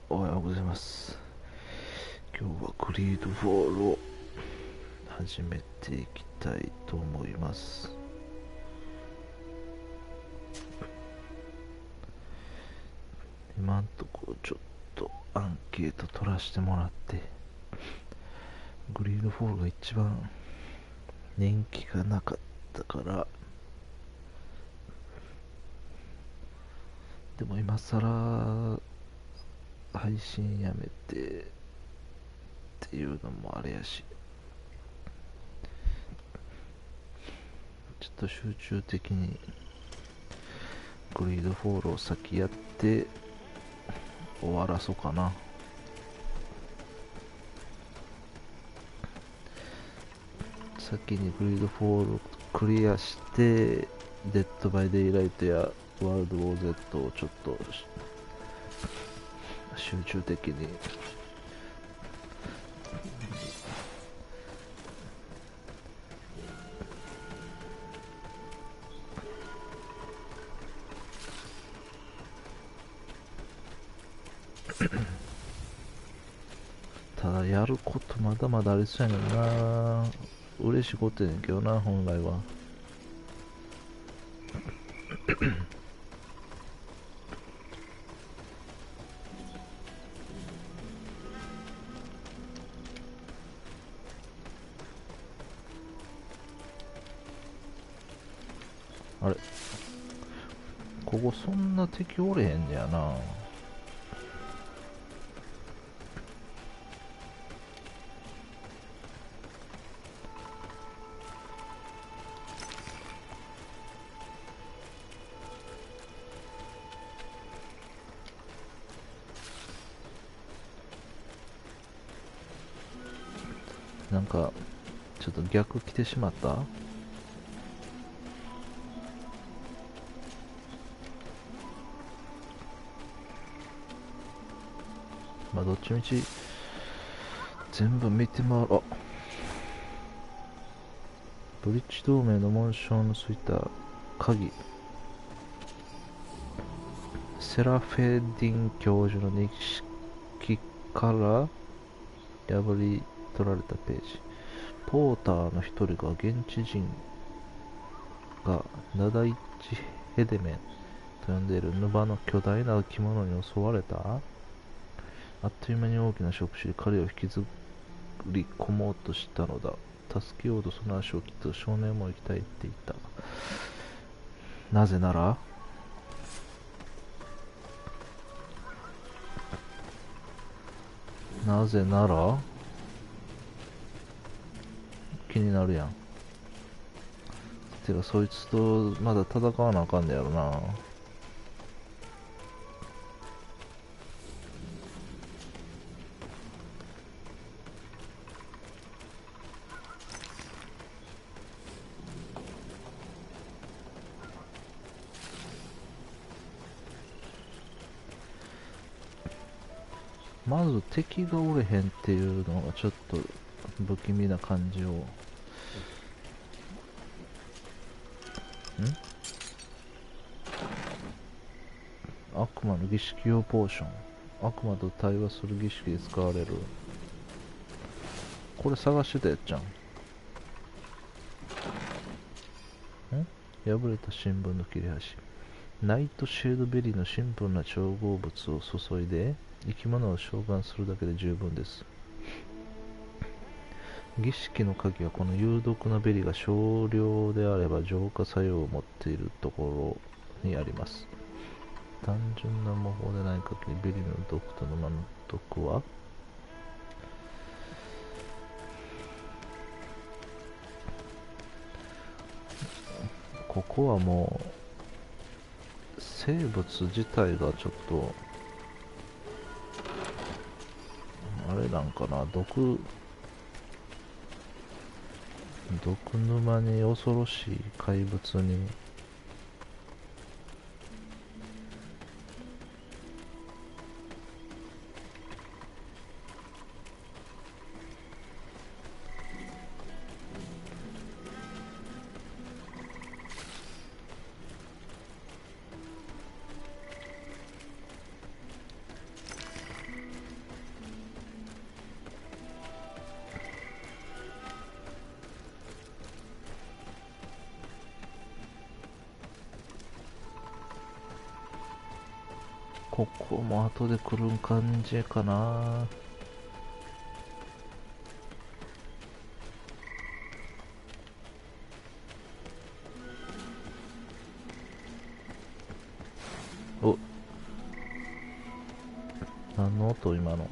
おはようございます。今日はグリードフォールを始めていきたいと思います。今んところちょっとアンケート取らせてもらって、グリードフォールが一番人気がなかったから、でも今更配信やめてっていうのもあれやし、ちょっと集中的にグリードフォールを先やって終わらそうかな。先にグリードフォールクリアして、デッドバイデイライトやワールドウォー Z をちょっと集中的にただやることまだまだありそうやねんな。嬉しいことやねんけどな、本来は。あれ、ここそんな敵おれへんねやな。なんかちょっと逆来てしまった。まあどっちみち全部見て回る。あ、ブリッジ同盟の紋章のついた鍵、セラフェディン教授の日記から破り取られたページ。ポーターの一人が現地人がナダイチヘデメンと呼んでいるヌバの巨大な生き物に襲われた。あっという間に大きな触手で彼を引きずり込もうとしたのだ。助けようとその足を切った少年も行きたいって言った。なぜならなぜなら気になるやん。てかそいつとまだ戦わなあかんねやろな。まず敵がおれへんっていうのがちょっと不気味な感じを。悪魔の儀式用ポーション。悪魔と対話する儀式で使われる。これ探してたやつじゃん。破れた新聞の切れ端。ナイトシェードベリーのシンプルな調合物を注いで生き物を召喚するだけで十分です。儀式の鍵はこの有毒なベリーが少量であれば浄化作用を持っているところにあります。単純な魔法でない限りベリーの毒との満足はここはもう生物自体がちょっとあれなんかな。毒沼に恐ろしい怪物にここも後で来るん感じかな。お、何の音今の。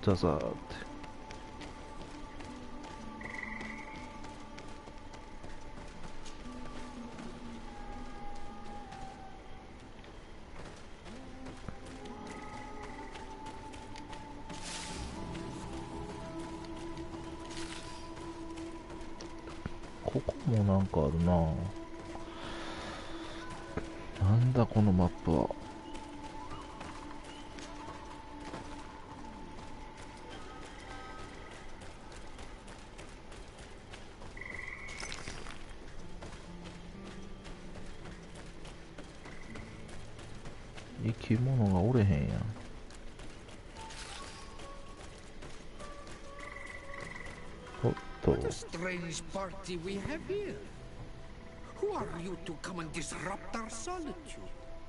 ザザーって。ここもなんかあるな。なんだこのマップは。生き物がおれへんやん。おっと。 What a strange party we have here. Who are you to come and disrupt our solitude?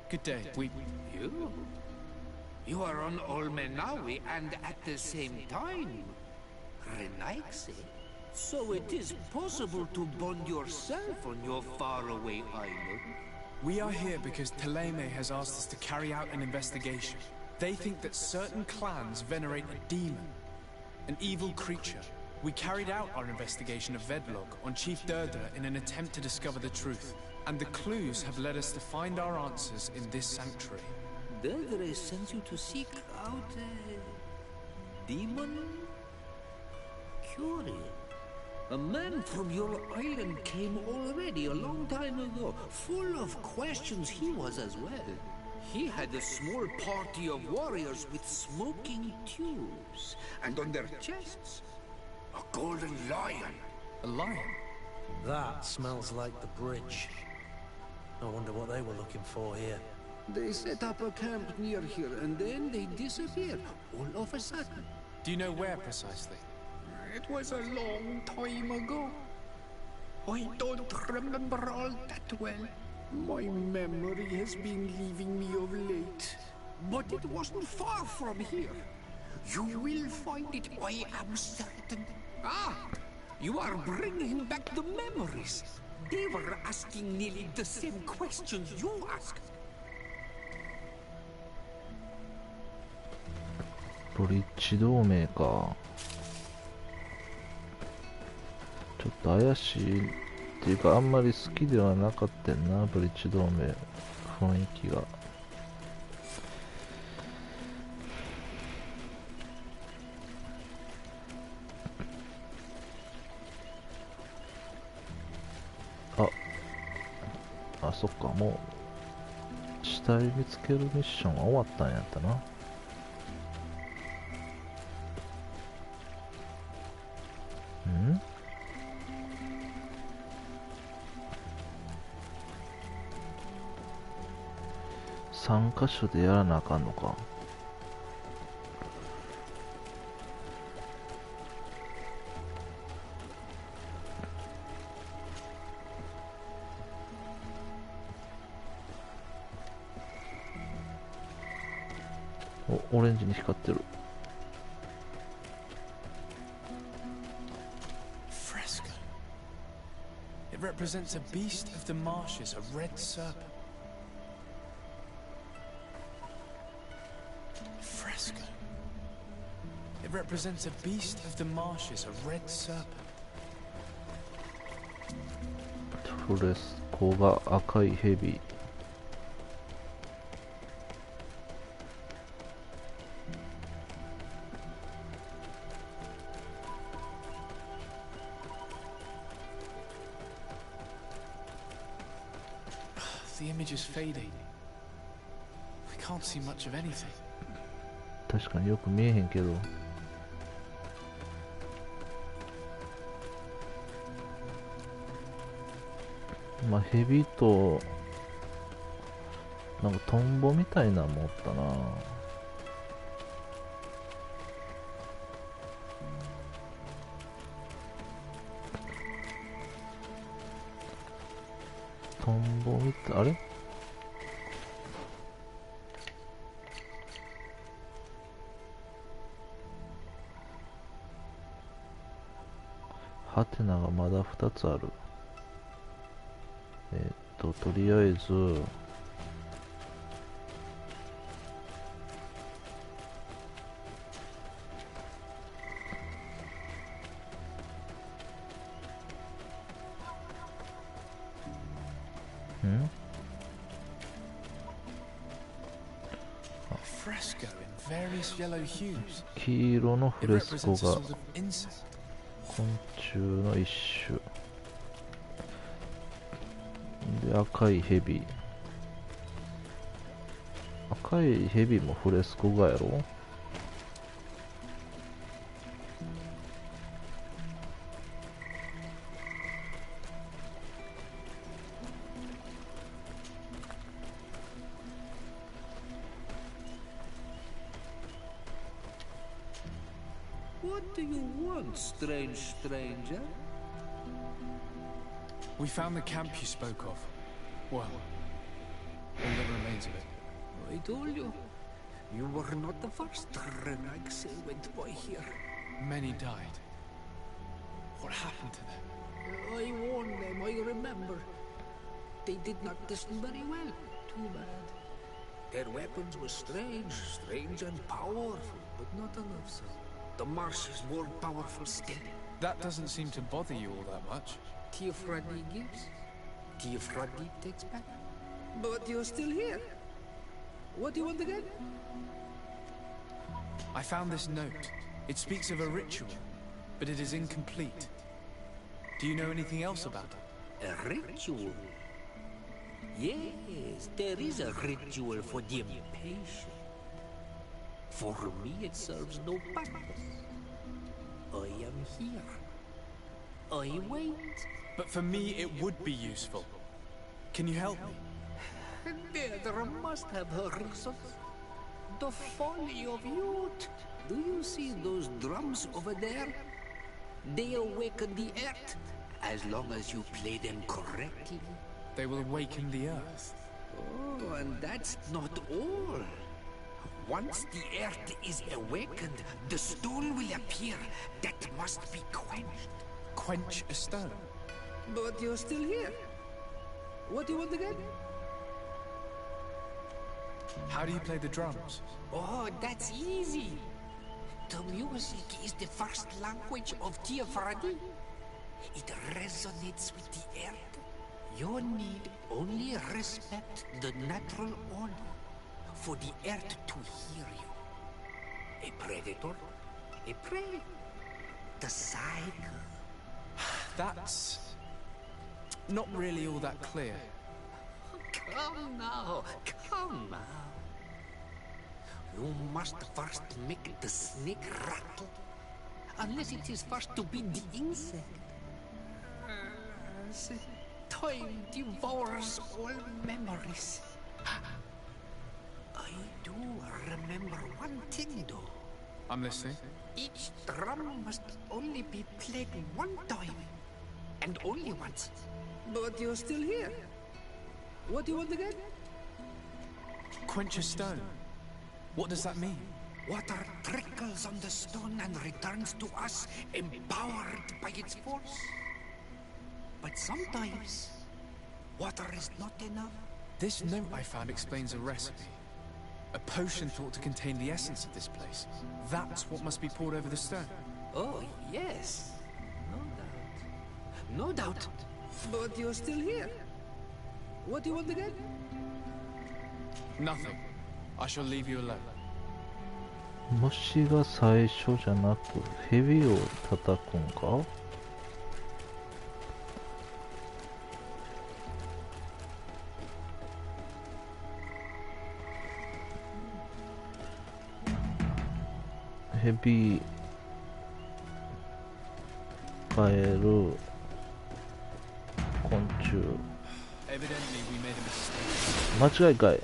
Good day. You? You are on Olmenawi and at the same time, Renaiksi. So it is possible to bond yourself on your faraway island? We are here because Teleme has asked us to carry out an investigation. They think that certain clans venerate a demon, an evil creature. We carried out our investigation of Vedlog on Chief Durder in an attempt to discover the truth, and the clues have led us to find our answers in this sanctuary. Durder sends you to seek out a demon? Curious. A man from your island came already a long time ago, full of questions he was as well. He had a small party of warriors with smoking tubes, and on their chests, a golden lion. A lion? That smells like the bridge. I wonder what they were looking for here. They set up a camp near here, and then they disappeared, all of a sudden. Do you know where precisely? It was a long time ago. I don't remember all that well. My memory has been leaving me of late. But it wasn't far from here. You will find it, I am certain. Ah! You are bringing back the memories. They were asking nearly the same questions you asked. ブリッジ同盟か。ちょっと怪しいっていうか、あんまり好きではなかったんな、ブリッジ同盟。雰囲気が。あ、そっか、もう死体見つけるミッションは終わったんやったな。ん3箇所でやらなあかんのか。お、オレンジに光ってる。Fresco. It represents a beast of the marshes, a red serpent. Fresco. It represents a beast of the marshes, a red serpent. フレスコが赤いヘビ。The image is fading. We can't see much of anything. 確かによく見えへんけど。まあヘビとなんかトンボみたいなのもおったな。トンボみたい、あれハテナがまだ2つある。とりあえずFresco in various yellow hues. 黄色のフ It レスコ represents a が sort of insect. 昆虫の一種で、赤いヘビ、赤いヘビもフレスコ画やろ。What do you want, strange stranger? We found the camp you spoke of. Well, all that remains of it. I told you. You were not the first Renags went by here. Many died. What happened to them? I warned them, I remember. They did not listen very well. Too bad. Their weapons were strange and powerful, but not enough so. The marsh is more powerful still. That doesn't seem to bother you all that much. Tiafradi gives, Tiafradi takes back. But you're still here. What do you want again? I found this note. It speaks of a ritual, but it is incomplete. Do you know anything else about it? A ritual? Yes, there is a ritual for the impatient. For me, it serves no purpose. I am here. I wait. But for me, it would be useful. Can you help me? There must have her reasons. The folly of youth. Do you see those drums over there? They awaken the earth, as long as you play them correctly. They will awaken the earth. Oh, and that's not all. Once the earth is awakened, the stone will appear that must be quenched. Quench a stone. But you're still here. What do you want again? How do you play the drums? Oh, that's easy. The music is the first language of Tiafradi. It resonates with the earth. You need only respect the natural order for the earth to hear you. A predator, a prey. The cycle. That's not really all that clear. Come now, come now. You must first make the snake rattle. Unless it is first to be the insect. Time devours all memories. I do remember one thing though. I'm listening. Each drum must only be played one time. And only once. But you're still here. What do you want again? Quench a stone. What does that mean? Water trickles on the stone and returns to us, empowered by its force. But sometimes, water is not enough. This note I found explains a recipe. A potion thought to contain the essence of this place. That's what must be poured over the stone. Oh, yes. No doubt. No doubt. But you're still here. What do you want again? Nothing. I shall leave you alone. 虫が最初じゃなく蛇を叩くんか。蛇、カエル、昆虫。 Evidently we made a mistake. 間違いかい。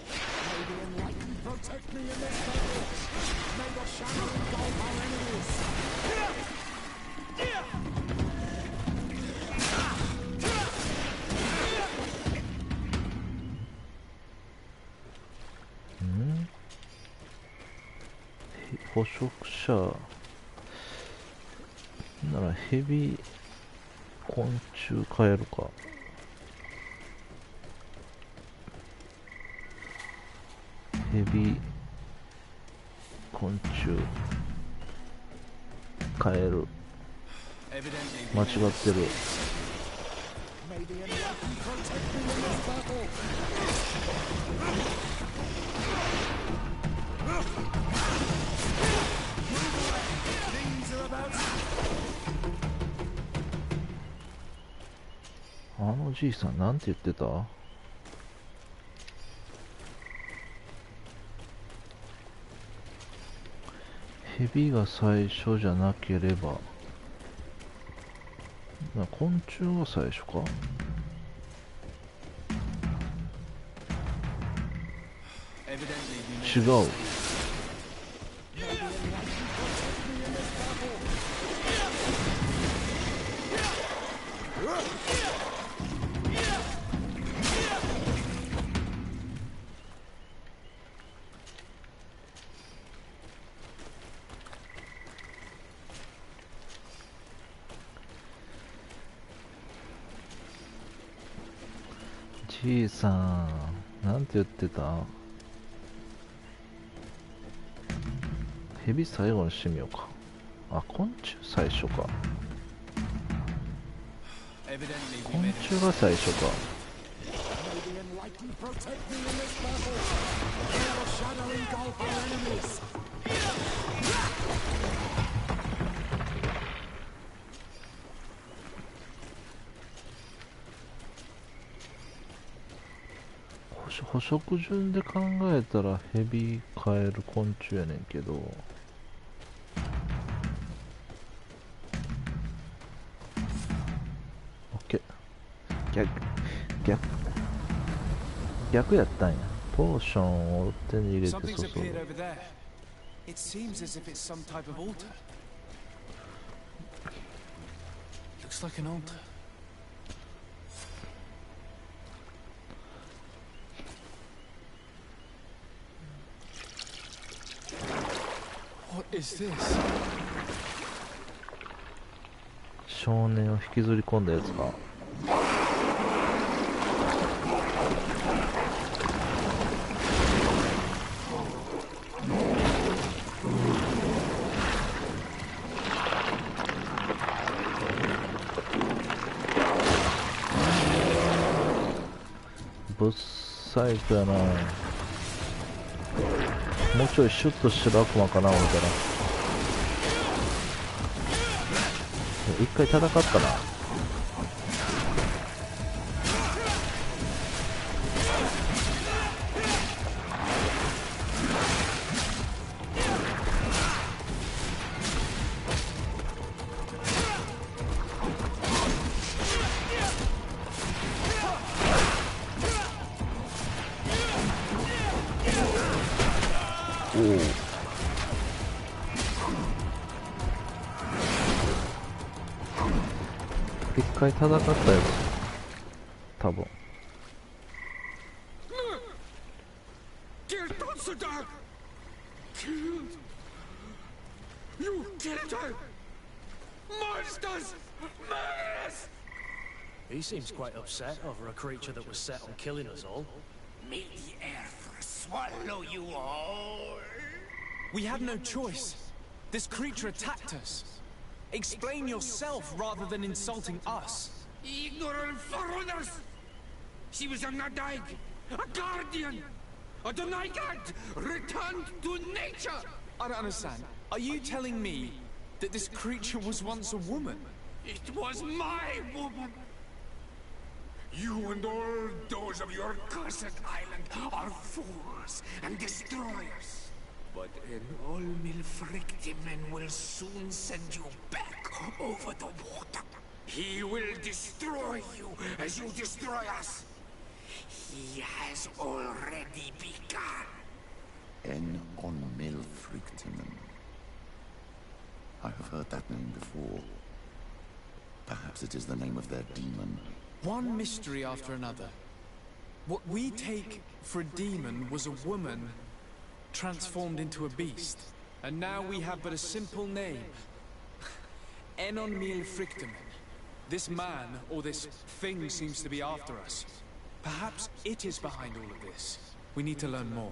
捕食者ならヘビ昆虫変えるか。ヘビ、昆虫変える。間違ってる。あのじいさんなんて言ってた？ヘビが最初じゃなければ、昆虫が最初か？違う。じいさんなんて言ってた？ヘビ最後にしてみようか。あ、昆虫最初か。昆虫が最初か。捕食順で考えたらヘビ、カエル、昆虫やねんけど、オッケー。逆やったんや。ポーションを手に入れて注ぐ。It seems as if it's some type of altar. Looks like an altar. What is this? 少年を引きずり込んだやつか。ブッサイクやな。もうちょいシュッとしてる悪魔かな思ったら、一回戦ったな。おお、一回戦ったやつ多分。You killed her! Monsters! Murderers! He seems quite upset over a creature that was set on killing us all. May the earth swallow you all! We had no choice. This creature attacked us. Explain yourself rather than insulting us. Ignorant foreigners! She was a Nadaig, a guardian, a Donaigad, returned to nature! I don't understand. Are you telling me that this creature was once a woman? It was my woman! You and all those of your cursed island are fools and destroyers. But an all-Milfrictiman will soon send you back over the water. He will destroy you as you destroy us. He has already begun. En on Milfrictiman. I have heard that name before. Perhaps it is the name of their demon. One mystery after another. What we take for a demon was a woman transformed into a beast. And now we have but a simple name. Enon Milfrictiman. This man, or this thing, seems to be after us. Perhaps it is behind all of this. We need to learn more.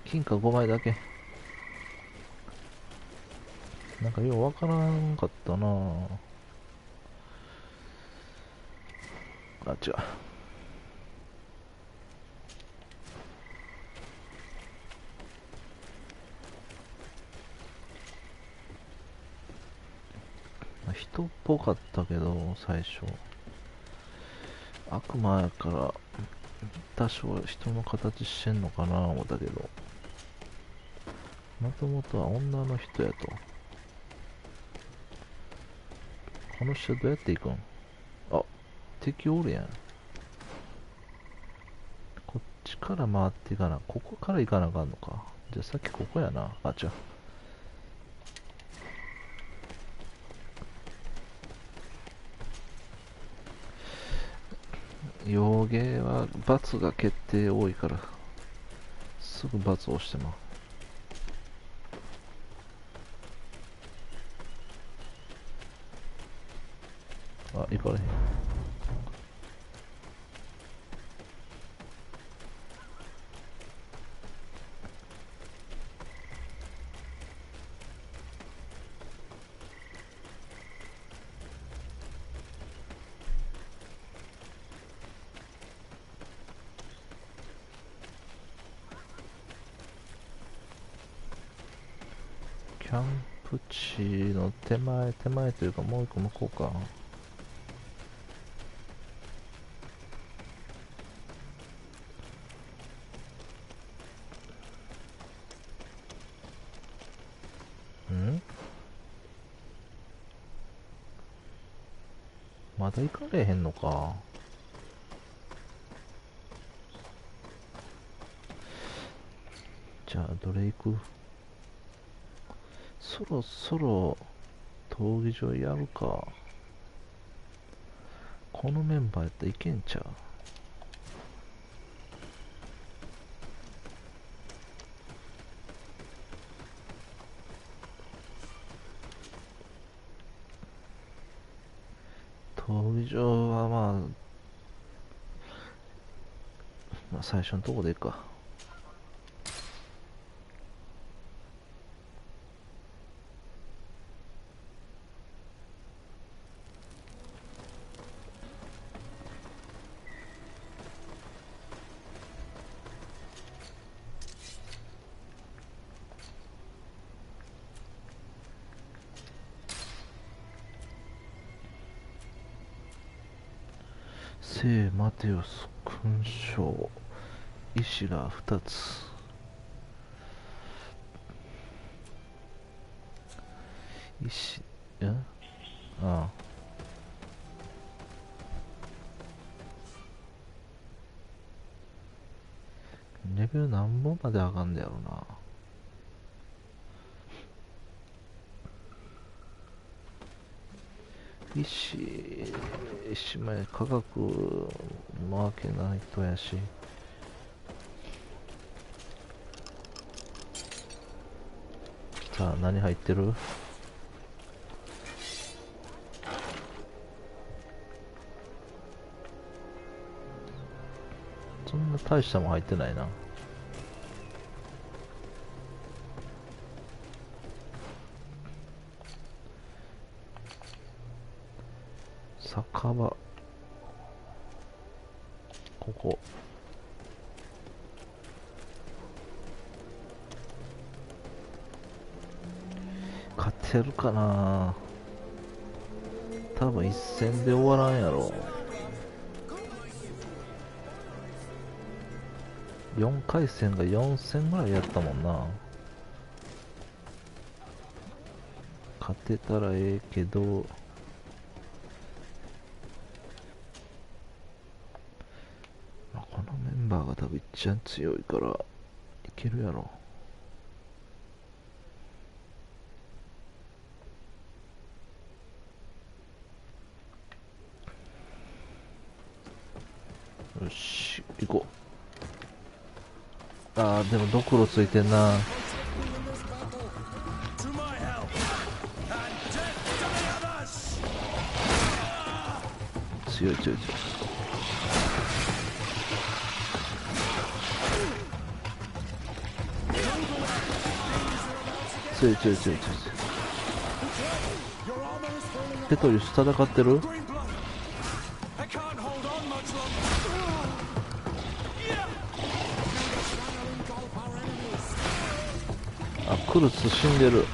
金貨5枚だけ。なんかようわからんかったな。あ、違う。人っぽかったけど、最初。悪魔やから、多少人の形してんのかな思ったけど、もともとは女の人やと。この人どうやって行くん？あ、敵おるやん。こっちから回っていかな。ここから行かなあかんのか。じゃあさっきここやな。あ、違う。幼芸は罰が決定多いからすぐ罰を押してまう。あ、行かれへん。キャンプ地の手前というかもう一個向こうか。ん？まだ行かれへんのか。じゃあどれ行く？そろそろ闘技場やるか。このメンバーやったらいけんちゃう？闘技場はまあ最初のとこでいいか。聖マテウス勲章、石が2つ。石、ああ。レベル何本まで上がんねやろな。石前科学のわけないとやし。さあ何入ってる？そんな大したもん入ってないな。酒場、ここ勝てるかな。多分一戦で終わらんやろ。4回戦が4戦ぐらいやったもんな。勝てたらええけど、このメンバーが多分一番強いからいけるやろ。よし、行こう。あーでもドクロついてんな。強い強い強い。強い強い強い強い。テトリス戦ってる？あ、クルツ死んでる。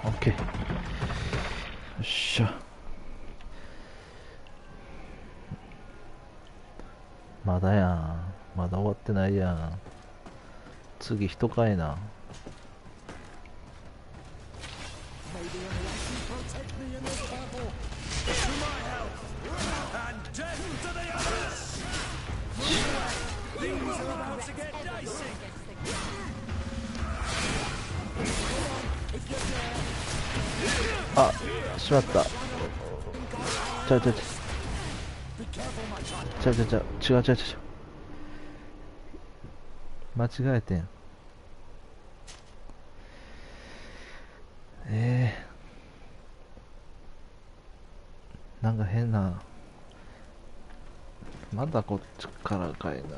オッケー。よっしゃ。まだやん。まだ終わってないやん。次人かいな。あ、しまった。ちゃうちゃうちゃう。ちゃうちゃうちゃう。違う違う違う。間違えてん。なんか変な。まだこっちからかいな。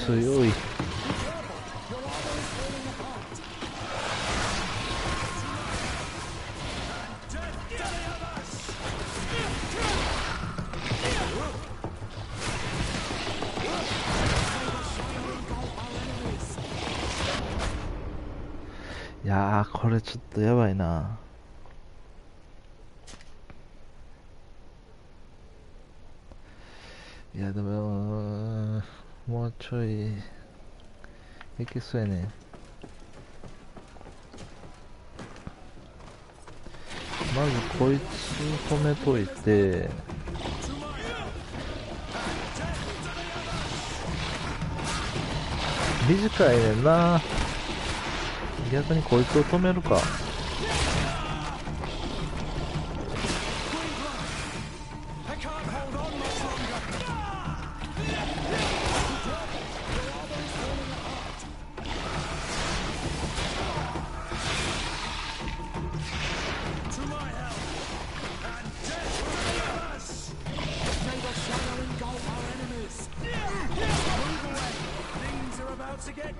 強い。いやー、これちょっとやばいな。いやでももうちょいいけそうやね。まずこいつ止めといて、短いねんな。逆にこいつを止めるか。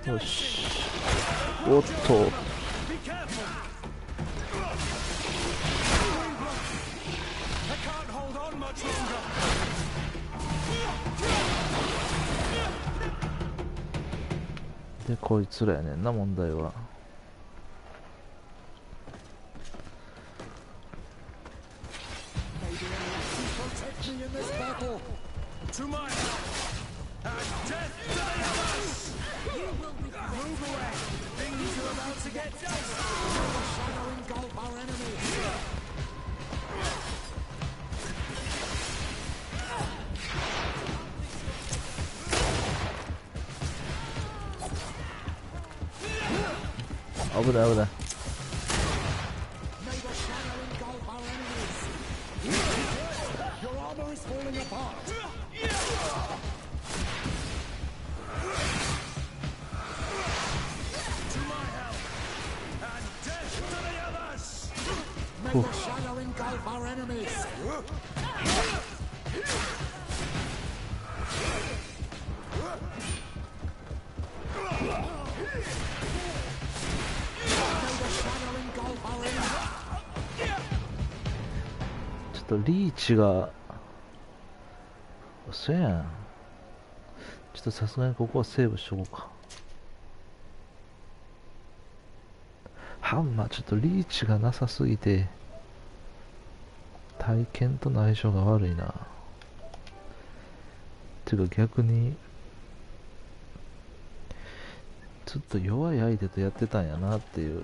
よし。おっと。で、こいつらやねんな、問題は。危ない危ない。ちょっとリーチが嘘やん。ちょっとさすがにここはセーブしとこうか。ハンマーちょっとリーチがなさすぎて体験との相性が悪いな。ていうか逆にずっと弱い相手とやってたんやなっていう。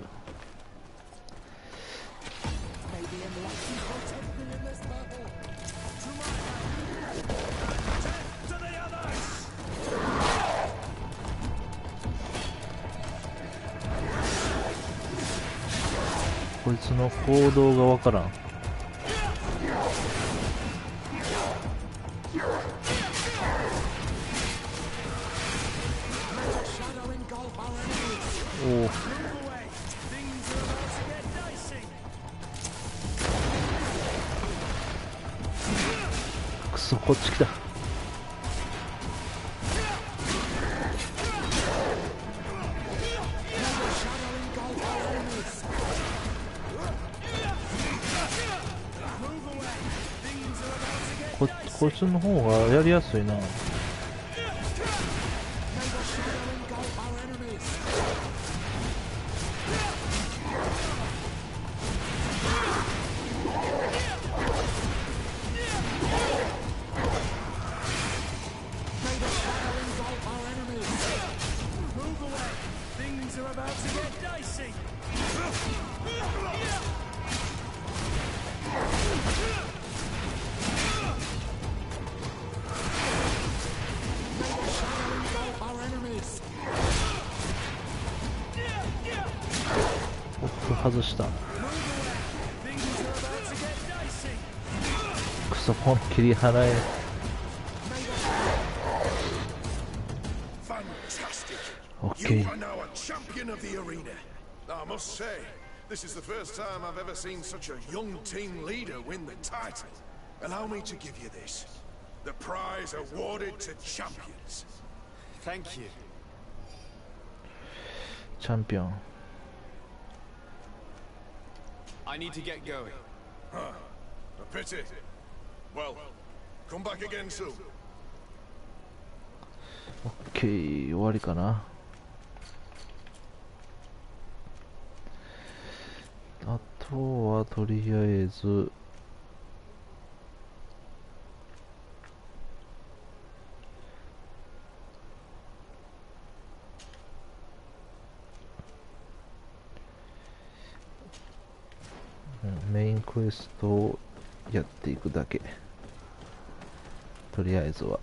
こいつの行動がわからん。おお、くそ、こっち来た。こいつの方がやりやすいな。外した。くそ、この切り払え。You are now a champion of the arena. I must say, this is the first time I've ever seen such a young team leader win the title. Allow me to give you this. The prize awarded to champions. Thank you. チャンピオン。I need to get going. Huh. A pity. Well, come back again soon. オッケー、終わりかな。あとはとりあえずメインクエストをやっていくだけ。とりあえずは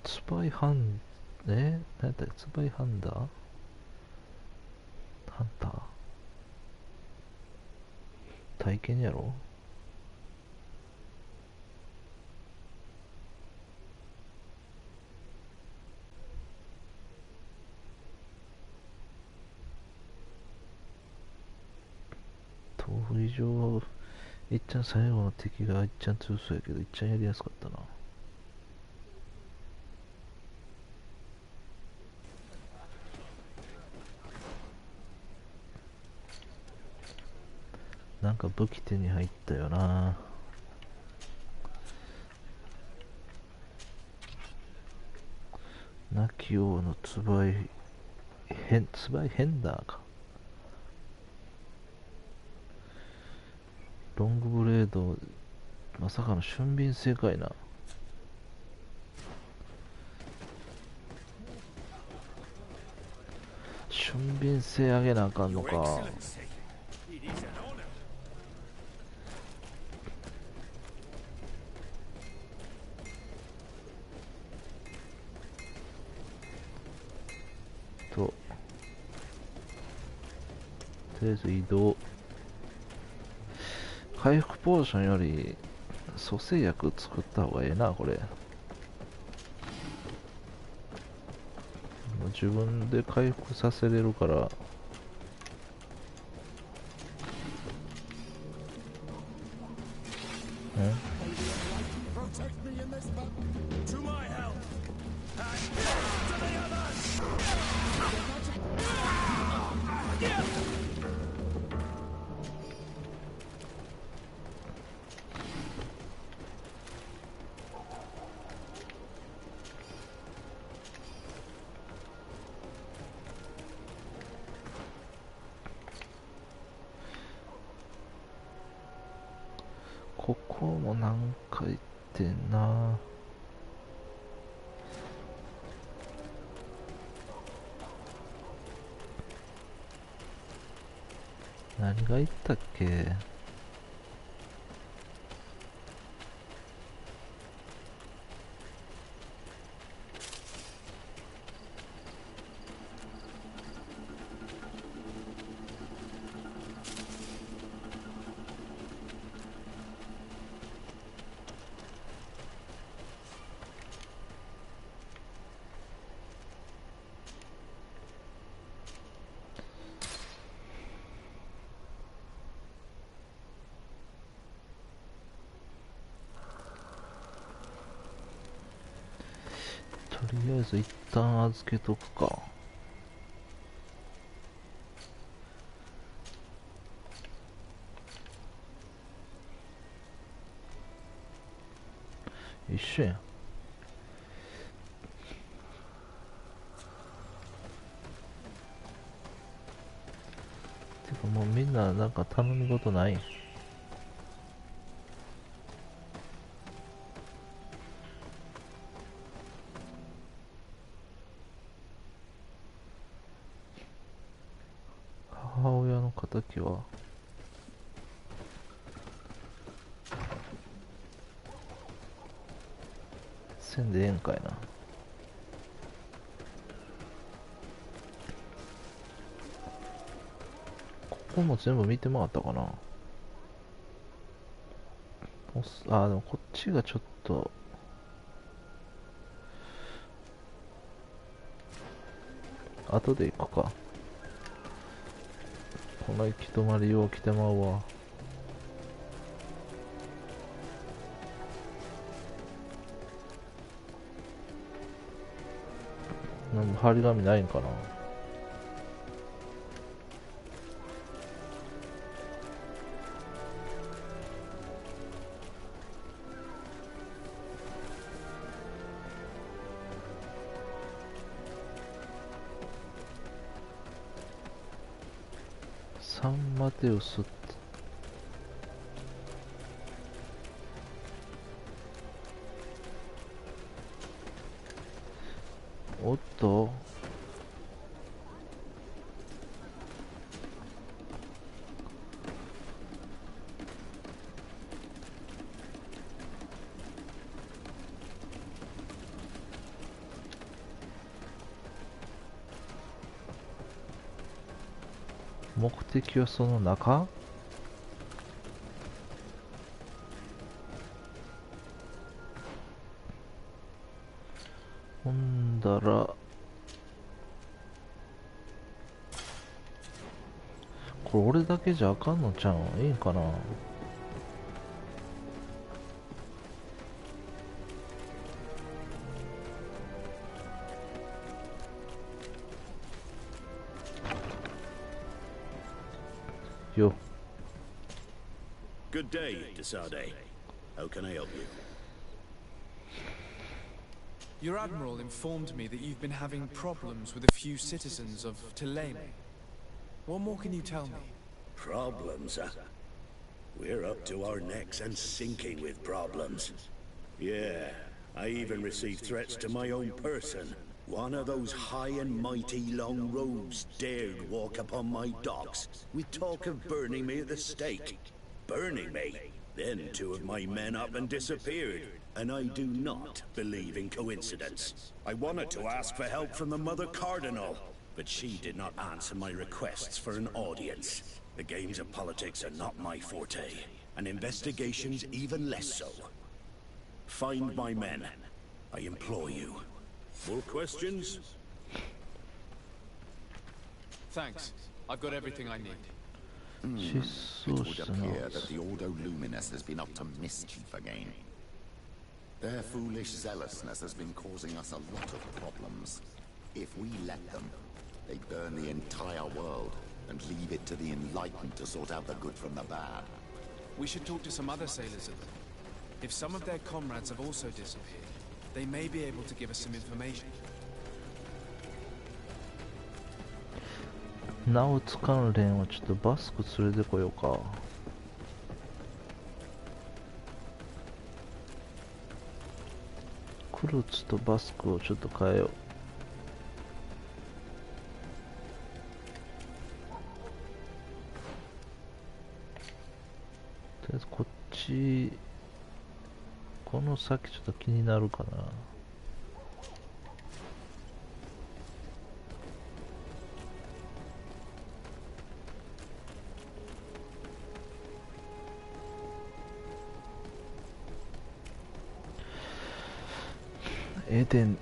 スパイハン何やったっけ、スパイハンダーハンター体験やろ。豆腐以上いっちゃん最後の敵がいっちゃん強そうやけどいっちゃんやりやすかったな。なんか武器手に入ったよな。亡き王のツバイヘンダーか。ロングブレード、まさかの俊敏性かいな。俊敏性上げなあかんのか。とりあえず移動。回復ポーションより蘇生薬作った方がええな。これ自分で回復させれるから。んも何回行ってんな。何が言ったっけ。とりあえず一旦預けとくか。一緒やん。てかもうみんななんか頼み事ないん。母親の敵はせんでええんかいな。ここも全部見て回ったかな。でもこっちがちょっと後で行くか。この行き止まりよう来てまうわ。なんか張り紙ないんかな。サンマテウスっておっと、目的はその中。ほんだらこれ俺だけじゃあかんのちゃうん。いいんかな。よ。 Good day, Desade. How can I help you? Your admiral informed me that you've been having problems with a few citizens of Thélème. What more can you tell me? Problems, huh? We're up to our necks and sinking with problems. Yeah, I even received threats to my own person. One of those high and mighty long robes dared walk upon my docks with talk of burning me at the stake. Burning me? Then two of my men up and disappeared, and I do not believe in coincidence. I wanted to ask for help from the Mother Cardinal, but she did not answer my requests for an audience. The games of politics are not my forte, and investigations even less so. Find my men, I implore you. More questions? Thanks. I've got everything I need. She's It so would appear that snazzy. the Ordo Luminous has been up to mischief again. Their foolish zealousness has been causing us a lot of problems. If we let them, they burn the entire world and leave it to the enlightened to sort out the good from the bad. We should talk to some other sailors at them. If some of their comrades have also disappeared, they may be able to give us some information. ナウツ関連はちょっとバスク連れてこようか。フルーツとバスクをちょっと変えよう。とりあえずこっち、この先ちょっと気になるかな。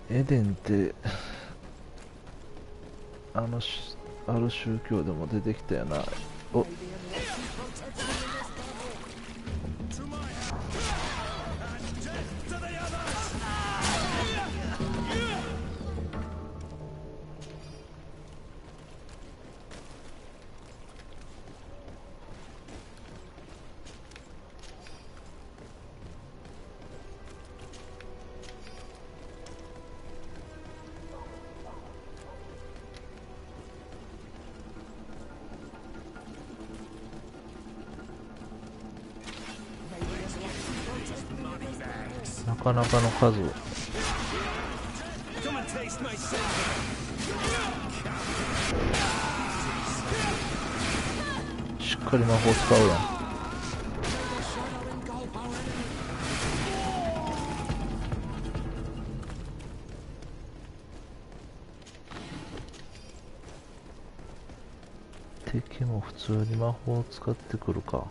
エデンってある宗教でも出てきたよな。お、なかなかの数。しっかり魔法使うやん。敵も普通に魔法を使ってくるか。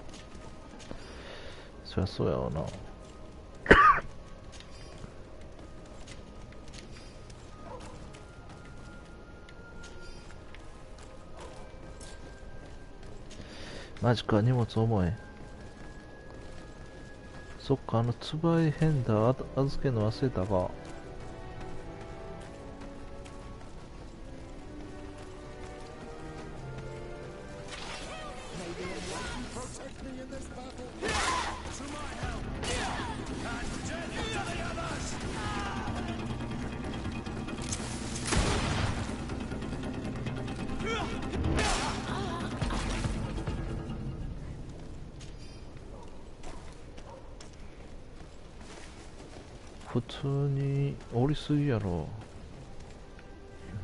そりゃそうやろな。マジか、荷物重い。そっか、ツバイヘンダー預けるの忘れたか。普通に折りすぎやろ。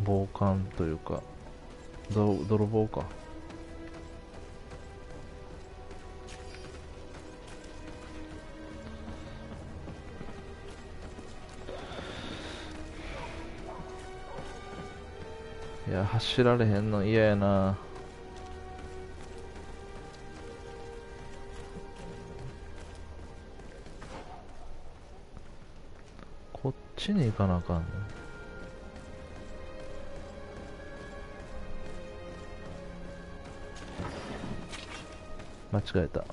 暴漢というか泥棒か。いや、走られへんの嫌やな。こっちに行かなあかんね。間違えた。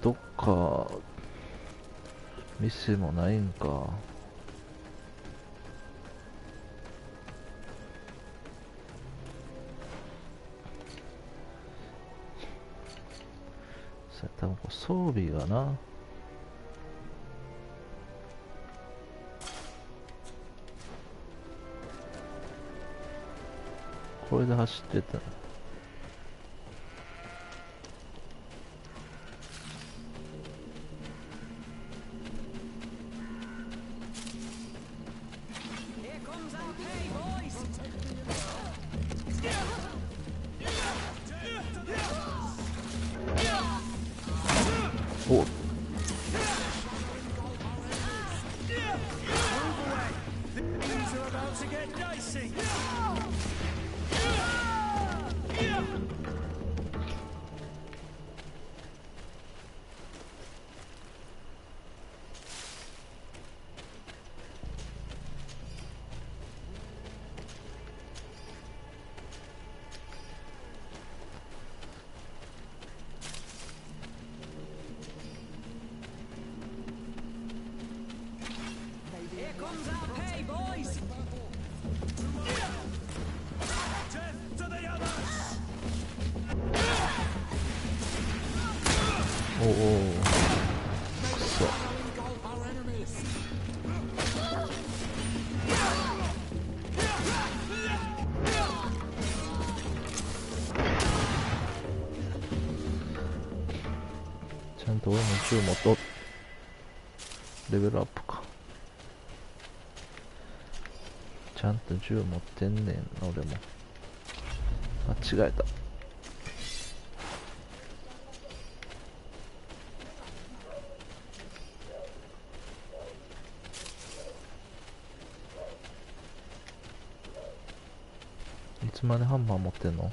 どっか店もないんか。さ、多分こう装備がな。これで走ってた。お、おお、くそ。ちゃんと俺も銃持っと。レベルアップか。ちゃんと銃持ってんねん、俺も。間違えた。いつまでハンマー持ってんの？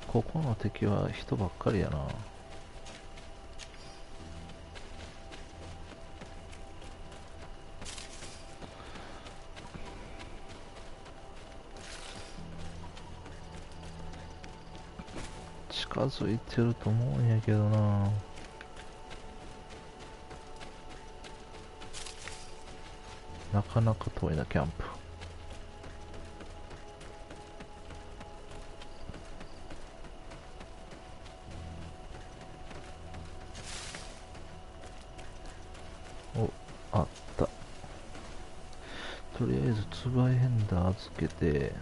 ここの敵は人ばっかりやな。近づいてると思うんやけどな。なかなか遠いな、キャンプ。お、あった。とりあえずツバイヘンダー預けて、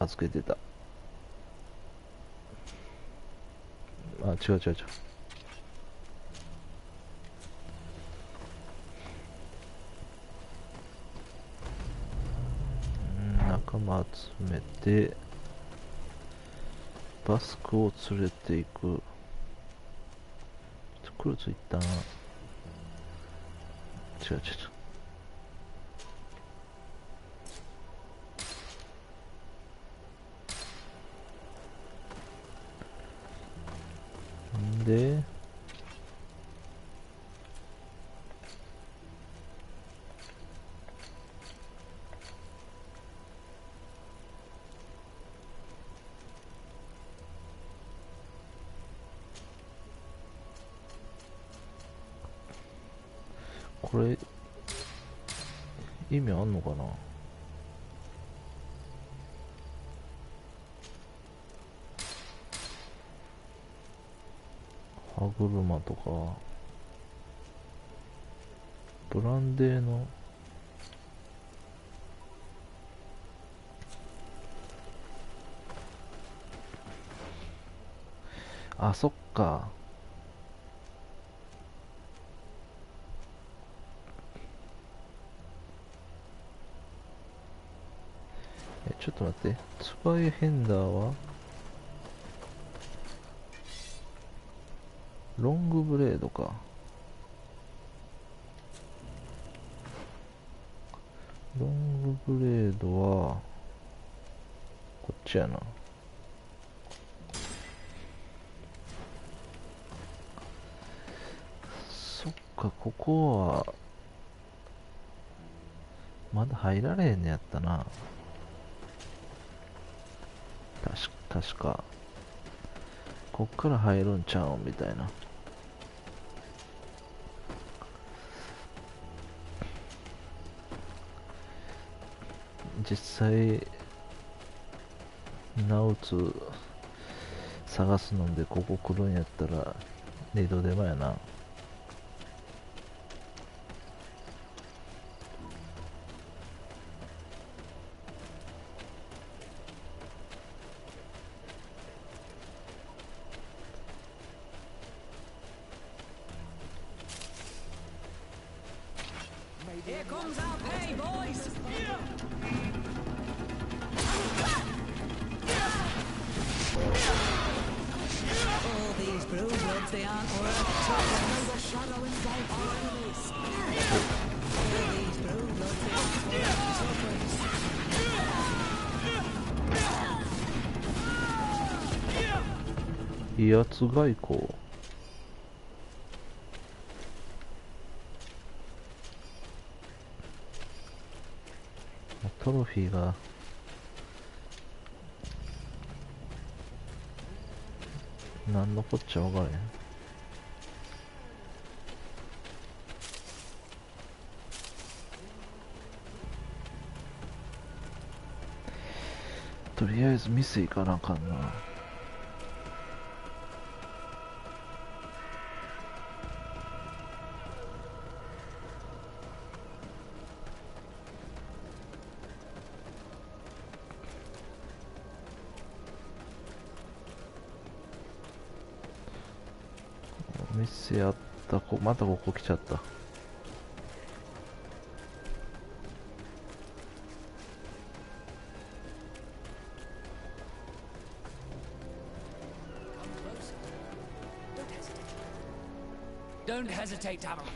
預けてた。あ、違う違う違う。仲間集めて、バスクを連れていく。クルーズ一旦、違う違う違う。で、これ意味あんのかな。歯車とかブランデーのあ、そっか。ちょっと待って。ツバイヘンダーはロングブレードか。ロングブレードはこっちやな。そっか、ここはまだ入られへんのやったな。確かこっから入るんちゃうんみたいな。実際ナウツ探すのでここ来るんやったら二度手間やな。Here comes our pay, boys! All these broodlords, they aren't worth talking. The shadow engulf our enemies. All these broodlords, they aren't worth talking. 威圧外交。トロフィーが何のこっちゃ分からへん。とりあえず店行かなあかんな。店やったまたここ来ちゃった。Don't hesitate to have a run.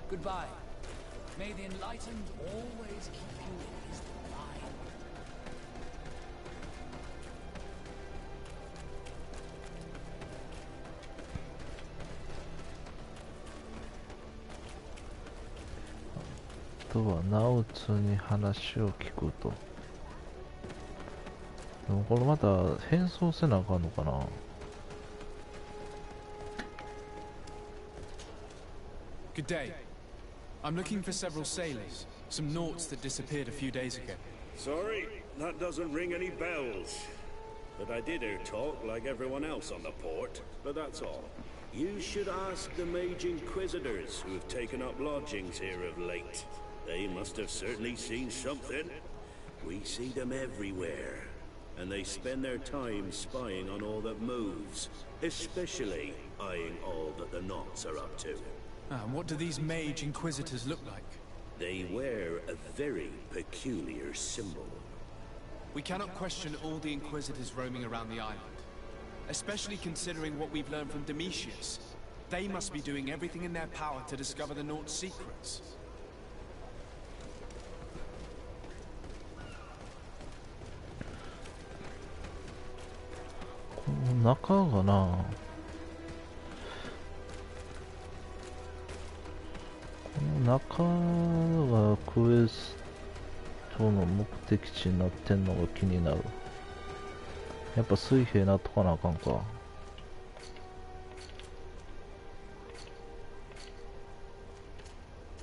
Goodbye. May the enlightened always keep you in his line.あとはナウツに話を聞くと。でもこれまた変装せなあかんのかな。Good day. I'm looking for several sailors, some naughts that disappeared a few days ago. Sorry, that doesn't ring any bells. But I did hear talk like everyone else on the port, but that's all. You should ask the mage inquisitors who have taken up lodgings here of late. They must have certainly seen something. We see them everywhere, and they spend their time spying on all that moves, especially eyeing all that the knots are up to. And what do these mage inquisitors look like? They wear a very peculiar symbol. We cannot question all the inquisitors roaming around the island, especially considering what we've learned from Domitius. They must be doing everything in their power to discover the Naught's secrets. この中がな、この中がクエストの目的地になってんのが気になる。やっぱ水平なっとかなあかんか。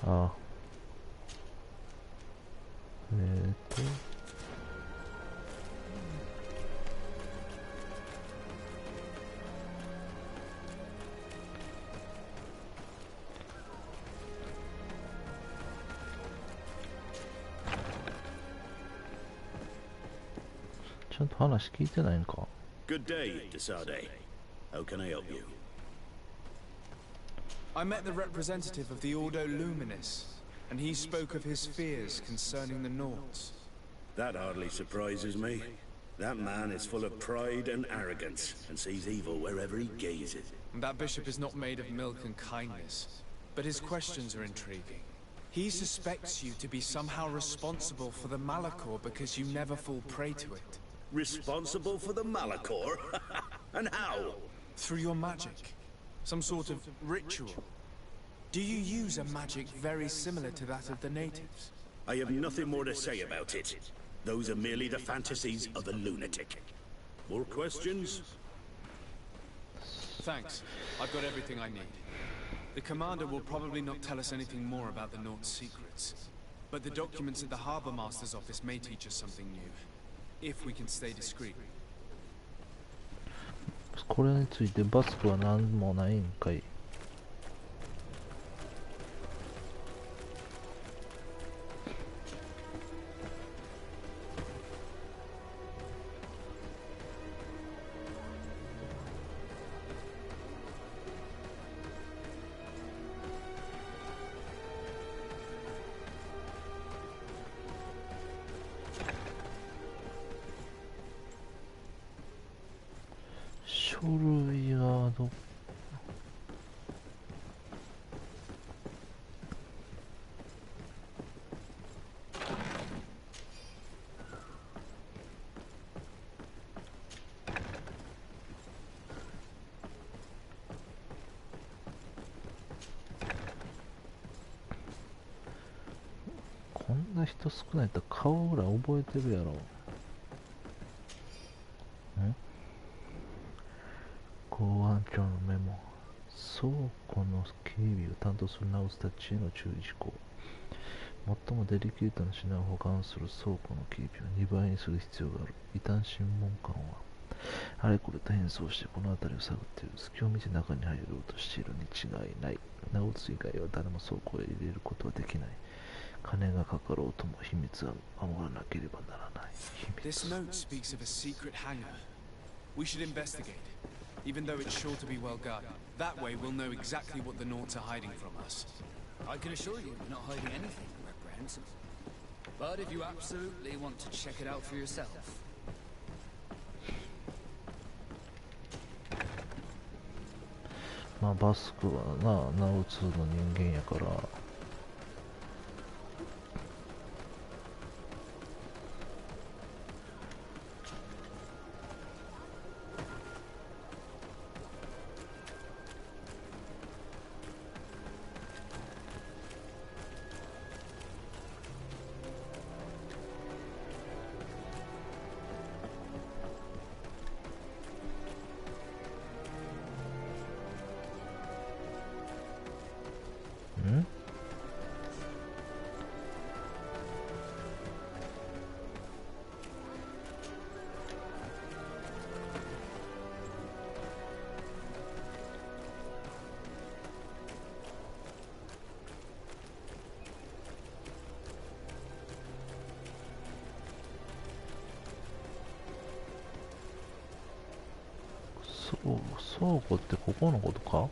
ああ。ちゃんと話聞いてないんか。 Good day, Desade. How can I help you? I met the representative of the Ordo Luminis, and he spoke of his fears concerning the Naughts. That hardly surprises me. That man is full of pride and arrogance, and sees evil wherever he gazes. That bishop is not made of milk and kindness, but his questions are intriguing. He suspects you to be somehow responsible for the Malachor because you never fall prey to it. Responsible for the Malachor? And how? Through your magic. Some sort of ritual. Do you use a magic very similar to that of the natives? I have nothing more to say about it. Those are merely the fantasies of a lunatic. More questions? Thanks. I've got everything I need. The commander will probably not tell us anything more about the Nort's secrets. But the documents at the Harbor Master's office may teach us something new. If we can stay discreet. これについてバスクは何もないんかい。書類はどこんな人少ないと顔ぐらい覚えてるやろ。公安庁のメモ。倉庫の警備を担当するナウスたちへの注意事項。最もデリケートな品を保管する倉庫の警備を2倍にする必要がある。異端審問官はあれこれと変装してこの辺りを探っている。隙を見て中に入ろうとしているに違いない。ナウス以外は誰も倉庫へ入れることはできない。金がかかろうとも秘密は守らなければならない。秘密。 This note speaks of a secret hangar. We should investigate, even though it's sure to be well guarded. That way we'll know exactly what the Norts are hiding from us. I can assure you we're not hiding anything reprehensible. But if you absolutely want to check it out for yourself. まあバスクはな、ナウツの人間やから。倉庫ってここのことか。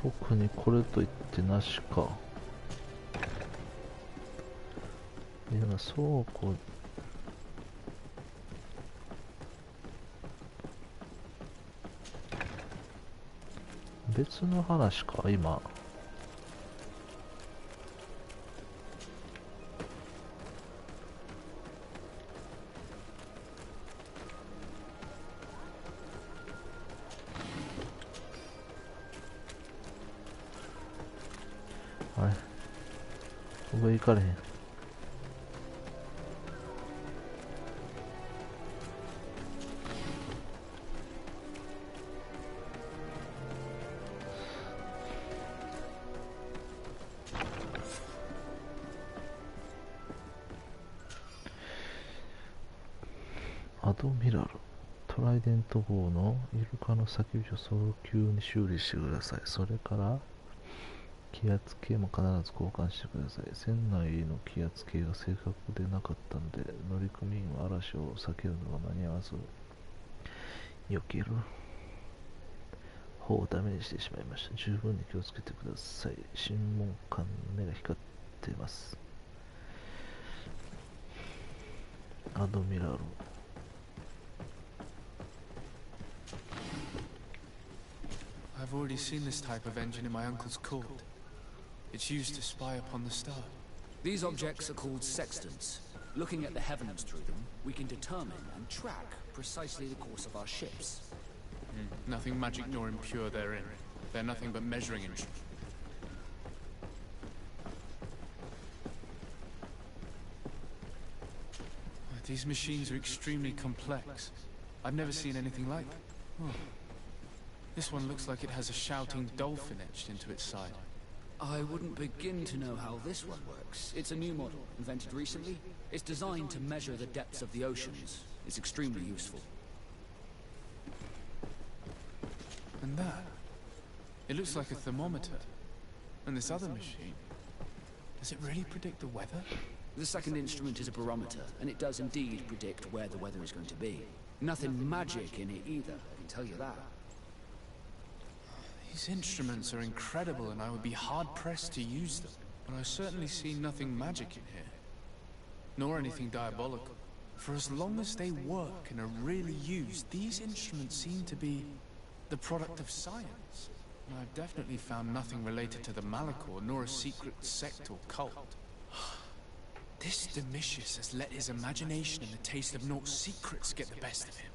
特にこれといってなしか。いや、倉庫。別の話か、今。あれ上行かれへん。アドミラルトライデント号のイルカの先火を早急に修理してください。それから気圧計も必ず交換してください。船内の気圧計が正確でなかったので乗組員は嵐を避けるのが間に合わず避ける。頬をダメにしてしまいました。十分に気をつけてください。審問官の目が光っています。アドミラル。I've already seen this type of engine in my uncle's court. It's used to spy upon the stars. These objects are called sextants. Looking at the heavens through them, we can determine and track precisely the course of our ships. Nothing magic nor impure therein. They're nothing but measuring instruments. These machines are extremely complex. I've never seen anything like them. Oh. This one looks like it has a shouting dolphin etched into its side. I wouldn't begin to know how this one works. It's a new model, invented recently. It's designed to measure the depths of the oceans. It's extremely useful. And that? It looks like a thermometer. And this other machine, does it really predict the weather? The second instrument is a barometer, and it does indeed predict where the weather is going to be. Nothing magic in it either, I can tell you that. These instruments are incredible, and I would be hard-pressed to use them. But I certainly see nothing magic in here. Nor anything diabolical. For as long as they work and are really used, these instruments seem to be the product of science. And I've definitely found nothing related to the Malachor, nor a secret sect or cult. This Domitius has let his imagination and the taste of Naught's secrets get the best of him.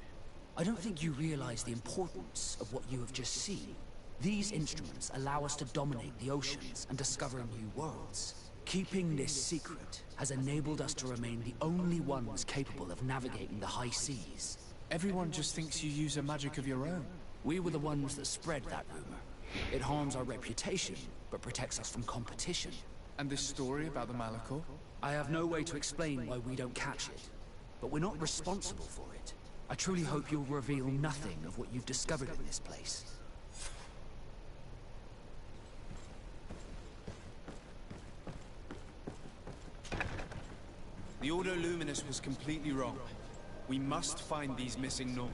I don't think you realize the importance of what you have just seen. These instruments allow us to dominate the oceans and discover new worlds. Keeping this secret has enabled us to remain the only ones capable of navigating the high seas. Everyone just thinks you use a magic of your own. We were the ones that spread that rumor. It harms our reputation, but protects us from competition. And this story about the Malachor? I have no way to explain why we don't catch it, but we're not responsible for it. I truly hope you'll reveal nothing of what you've discovered in this place. The Ordo Luminous was completely wrong. We must find these missing Naught.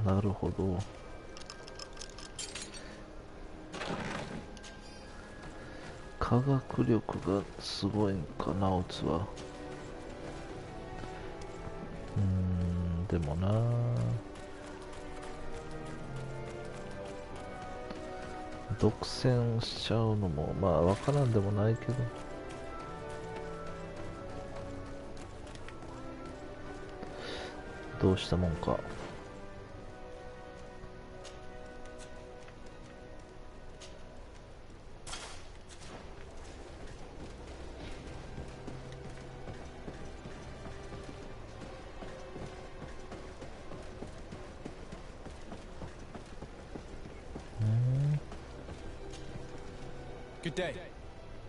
なるほど。科学力がすごいんかな、オツは。でもな、独占しちゃうのもまあわからんでもないけど、どうしたもんか。Good day.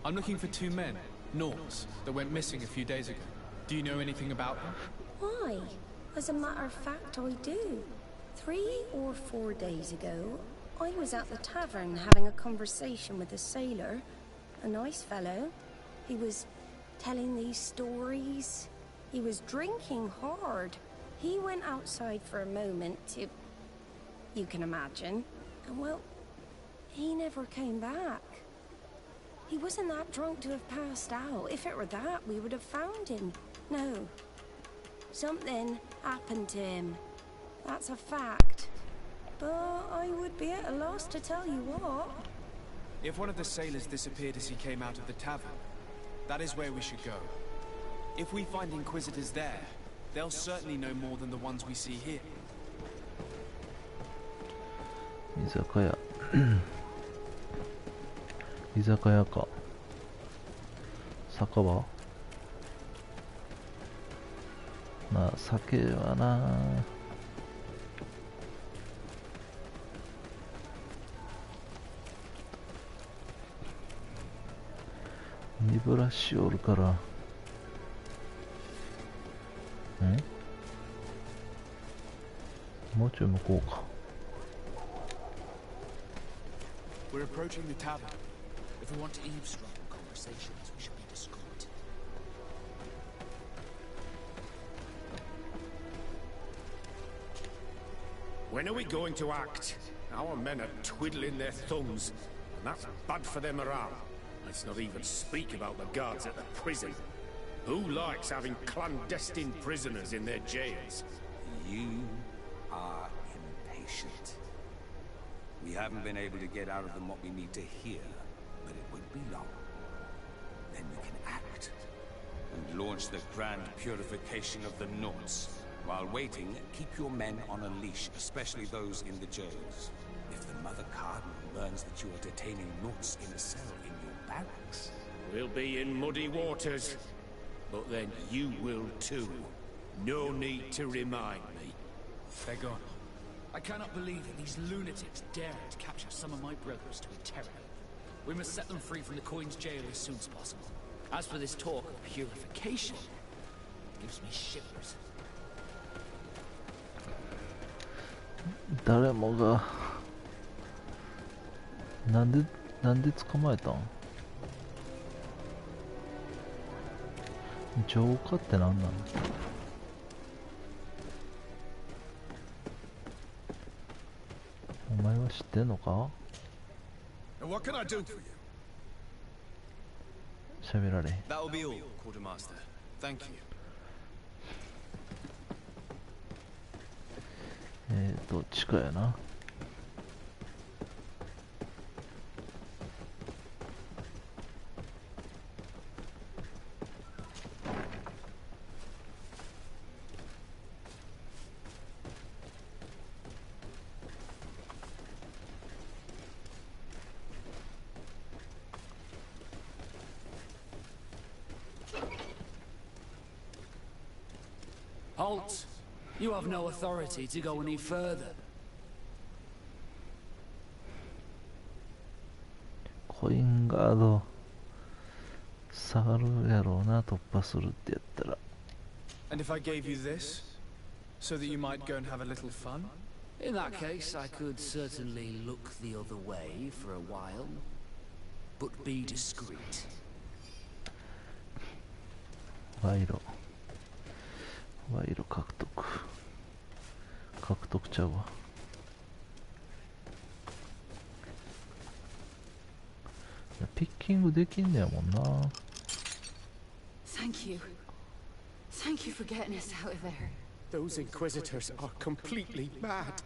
I'm looking for two men, Naughts, that went missing a few days ago. Do you know anything about them? Why? As a matter of fact, I do. 3 or 4 days ago, I was at the tavern having a conversation with a sailor. A nice fellow. He was telling these stories. He was drinking hard. He went outside for a moment to... you can imagine. And well, he never came back. He wasn't that drunk to have passed out. If it were that, we would have found him. No. Something happened to him. That's a fact. But I would be at a loss to tell you what. If one of the sailors disappeared as he came out of the tavern, that is where we should go. If we find Inquisitors there, they'll certainly know more than the ones we see here. 居酒屋居酒屋か。酒場、まあ酒はな、ニブラシおるから。もうちょい向こうか。We're approaching the tavern. If we want to eavesdrop on conversations, we should be discreet. When are we going to act? Our men are twiddling their thumbs, and that's bad for their morale. Let's not even speak about the guards at the prison. Who likes having clandestine prisoners in their jails? You are impatient. We haven't been able to get out of them what we need to hear, but it won't be long. Then we can act and launch the grand purification of the Nauts. While waiting, keep your men on a leash, especially those in the jails. If the Mother Cardinal learns that you are detaining Nauts in a cell in your barracks... We'll be in muddy waters, but then you will too. No need to remind me. They're gone. I cannot believe that these lunatics dared capture some of my brothers to interrogate them. We must set them free from the Coin's jail as soon as possible. As for this talk of purification, it gives me shivers. 誰もがなんで捕まえたん？浄化って何なの？お前は知ってんのか？ What can I do for you? 喋られへん。 That will be all, Quartermaster. Thank you. 地下やな。Halt! You have no authority to go any further. コインガード下がるやろうな、突破するってやったら。 And if I gave you this, so that you might go and have a little fun? In that case, I could certainly look the other way for a while. But be discreet. 賄賂獲得ちゃうわ。ピッキングできんねやもんな。 Thank you. Thank you for getting us out of there. Those Inquisitors are completely mad.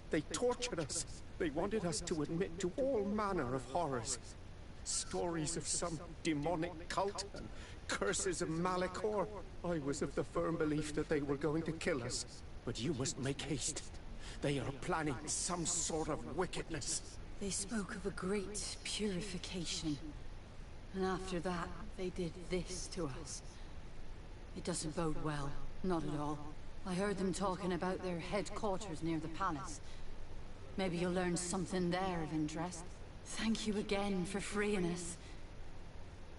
They tortured us. They wanted us to admit to all manner of horrors. Stories of some demonic cult and curses of Malachor. I was of the firm belief that they were going to kill us. But you must make haste. They are planning some sort of wickedness. They spoke of a great purification. And after that, they did this to us. It doesn't bode well. Not at all. I heard them talking about their headquarters near the palace. Maybe you'll learn something there of interest. Thank you again for freeing us.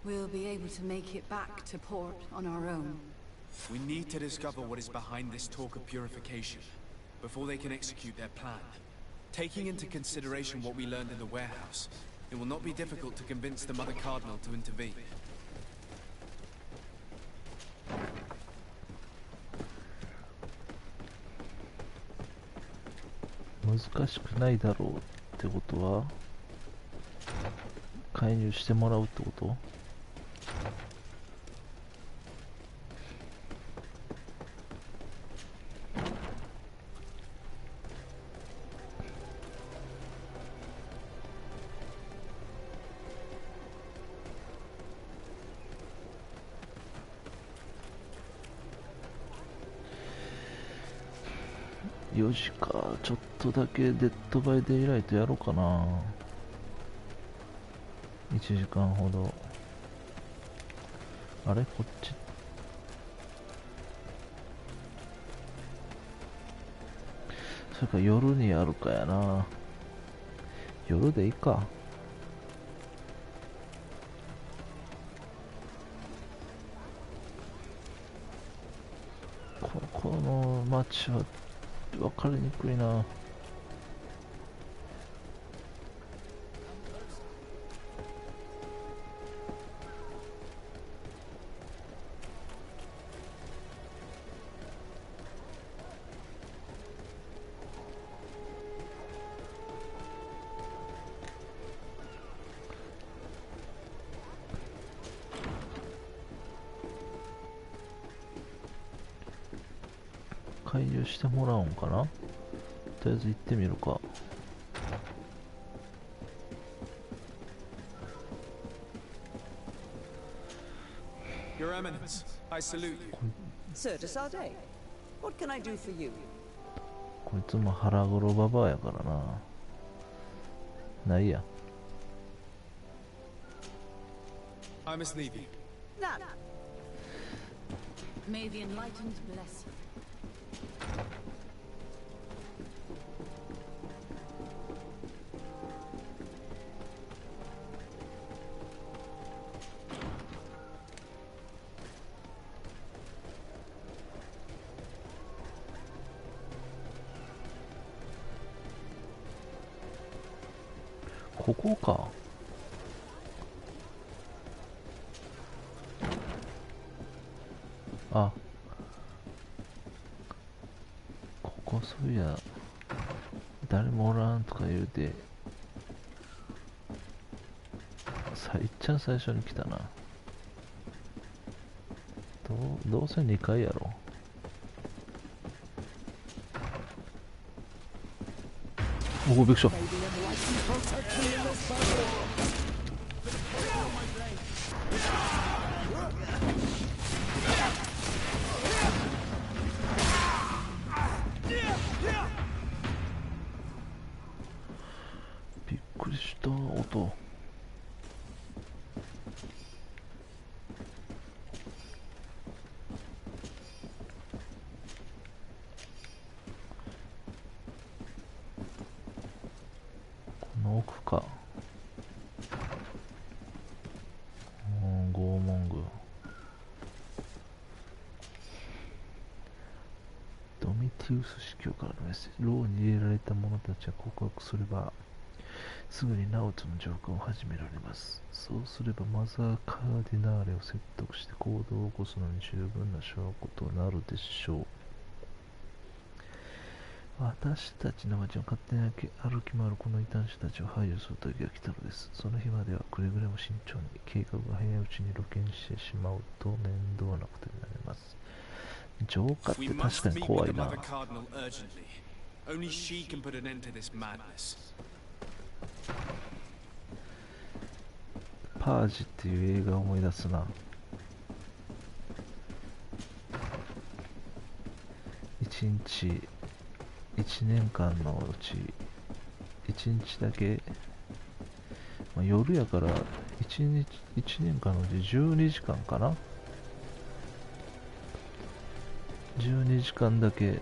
We'll be able to make it back to port on our own. We need to discover what is behind this talk of purification, before they can execute their plan. Taking into consideration what we learned in the warehouse, it will not be difficult to convince the Mother Cardinal to intervene. 難しくないだろうってことは介入してもらうってこと？4時か。ちょっとだけデッドバイデイライトやろうかな。1時間ほど。あれこっち。それか夜にやるかやな。夜でいいか。この街は分かりにくいな。回遊してもらおうんかな。とりあえず行ってみるか。Your Eminence, I salute you. Sir de Sardet, what can I do for you? こいつも腹黒ババアやからな。ないや。I must leave you. None. May the enlightened bless you. ここか。あ、ここそういや誰もおらんとか言うて、いっちゃん最初に来たな。どうせ2回やろ。おお、びっくりした。びっくりした音。この奥か。拷問具。ドミティウス司教からのメッセージ。牢に入れられた者たちは告白すればすぐにナウトの浄化を始められます。そうすればマザー・カーディナーレを説得して行動を起こすのに十分な証拠となるでしょう。私たちの街を勝手に歩き回るこの異端児たちを排除する時が来たのです。その日まではくれぐれも慎重に、計画が早いうちに露見してしまうと面倒なことになります。浄化って確かに怖いな。パージっていう映画を思い出すな。1年間のうち1日だけ、夜やから1年間のうち12時間かな。12時間だけ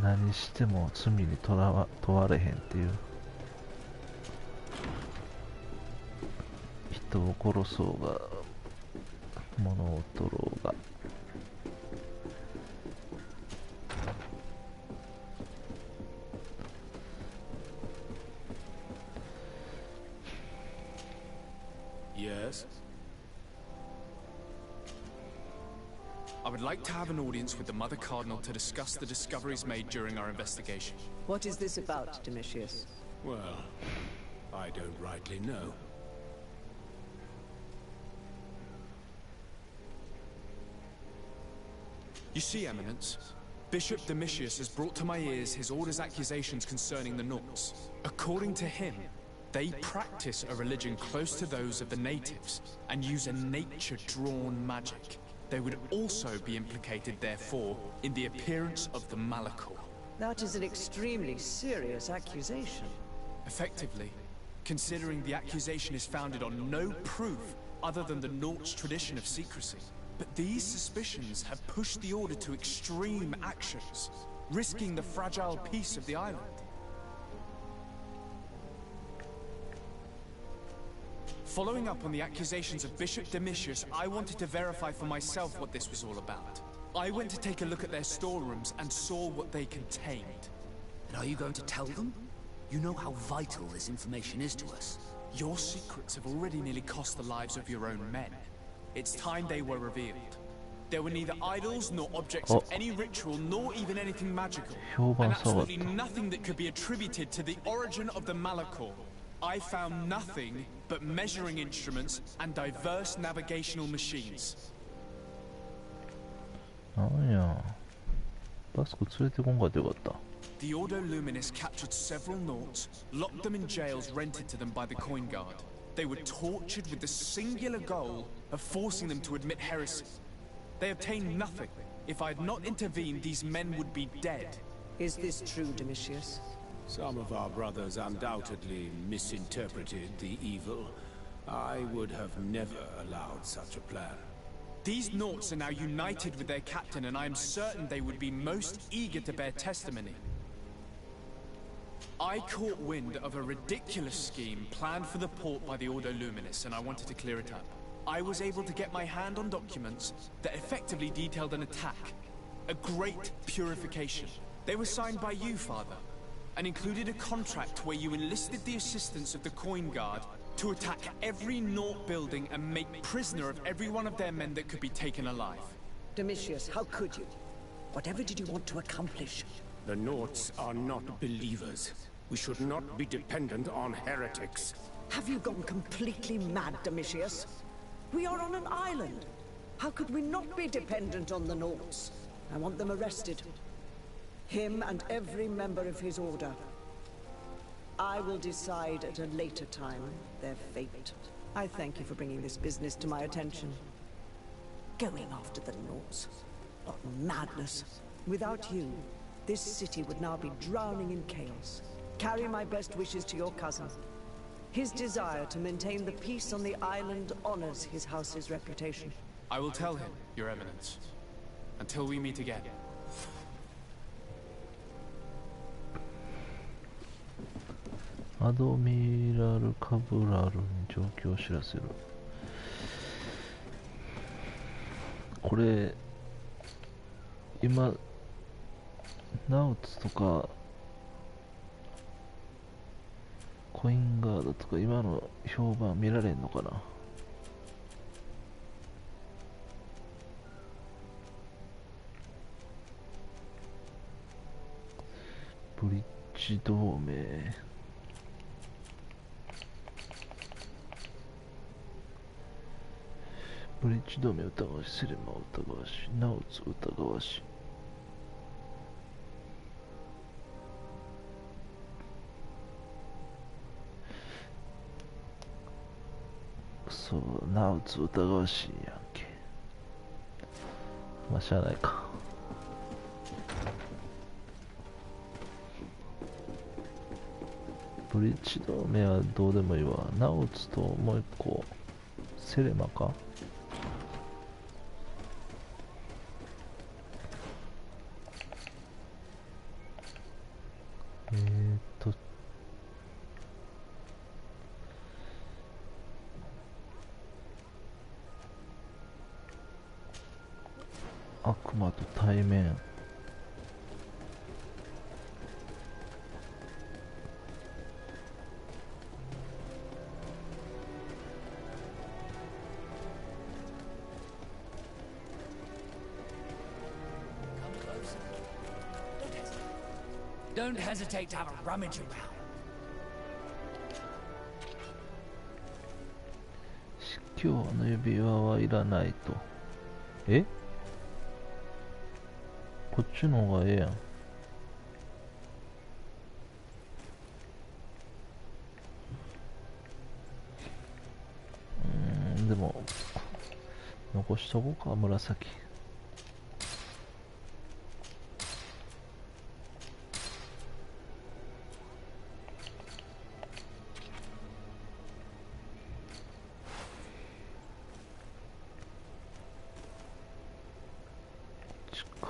何しても罪に問われへんっていう。人を殺そうが物を取ろうが。Yes? I would like to have an audience with the Mother Cardinal to discuss the discoveries made during our investigation. What is this about, Domitius? Well, I don't rightly know. You see, Eminence, Bishop Domitius has brought to my ears his order's accusations concerning the Nauts. According to him, they practice a religion close to those of the natives and use a nature-drawn magic. They would also be implicated, therefore, in the appearance of the Malachor. That is an extremely serious accusation. Effectively, considering the accusation is founded on no proof other than the Nauts' tradition of secrecy. But these suspicions have pushed the Order to extreme actions, risking the fragile peace of the island. Following up on the accusations of Bishop Domitius, I wanted to verify for myself what this was all about. I went to take a look at their storerooms and saw what they contained. And are you going to tell them? You know how vital this information is to us. Your secrets have already nearly cost the lives of your own men. It's time they were revealed. There were neither idols nor objects of any ritual, nor even anything magical. And absolutely nothing that could be attributed to the origin of the Malachor. I found nothing but measuring instruments and diverse navigational machines. なんや、バスク連れてこんかってよかった。 The Ordo Luminis captured several Nauts, locked them in jails rented to them by the Coin Guard. They were tortured with the singular goal of forcing them to admit heresy. They obtained nothing. If I had not intervened, these men would be dead. Is this true, Domitius? Some of our brothers undoubtedly misinterpreted the evil. I would have never allowed such a plan. These Nauts are now united with their captain, and I am certain they would be most eager to bear testimony. I caught wind of a ridiculous scheme planned for the port by the Ordo Luminis, and I wanted to clear it up. I was able to get my hand on documents that effectively detailed an attack. A great purification. They were signed by you, Father, and included a contract where you enlisted the assistance of the Coin Guard to attack every Naught building and make prisoner of every one of their men that could be taken alive. Domitius, how could you? Whatever did you want to accomplish? The Nauts are not believers. We should not be dependent on heretics. Have you gone completely mad, Domitius? We are on an island. How could we not be dependent on the Nauts? I want them arrested. Him and every member of his order. I will decide at a later time their fate. I thank you for bringing this business to my attention. Going after the Nauts. What madness. Without you, this city would now be drowning in chaos. Carry my best wishes to your cousin. His desire to maintain the peace on the island honors his house's reputation. I will tell him, Your Eminence. Until we meet again. アドミラル・カブラルに状況を知らせる。これ今ナウツとかコインガードとか今の評判見られんのかな。ブリッジ同盟、ブリッジ同盟疑わし、セレマ疑わし、ナウツ疑わし。そう、ナウツ疑わしいやんけ。まあしゃあないか。ブリッジ同盟はどうでもいいわ。ナウツともう一個セレマか。悪魔と対面。Don't hesitate to have a rummage around. 司教の指輪はいらないと。え？こっちの方がええやん。でも残しとこうか、紫。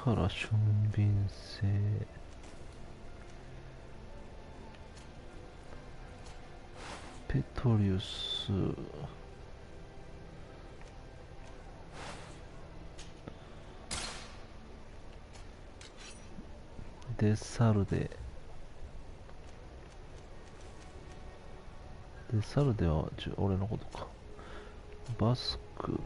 力俊敏性、ペトリウス、デサルデ、デサルデは俺のことか。バスク、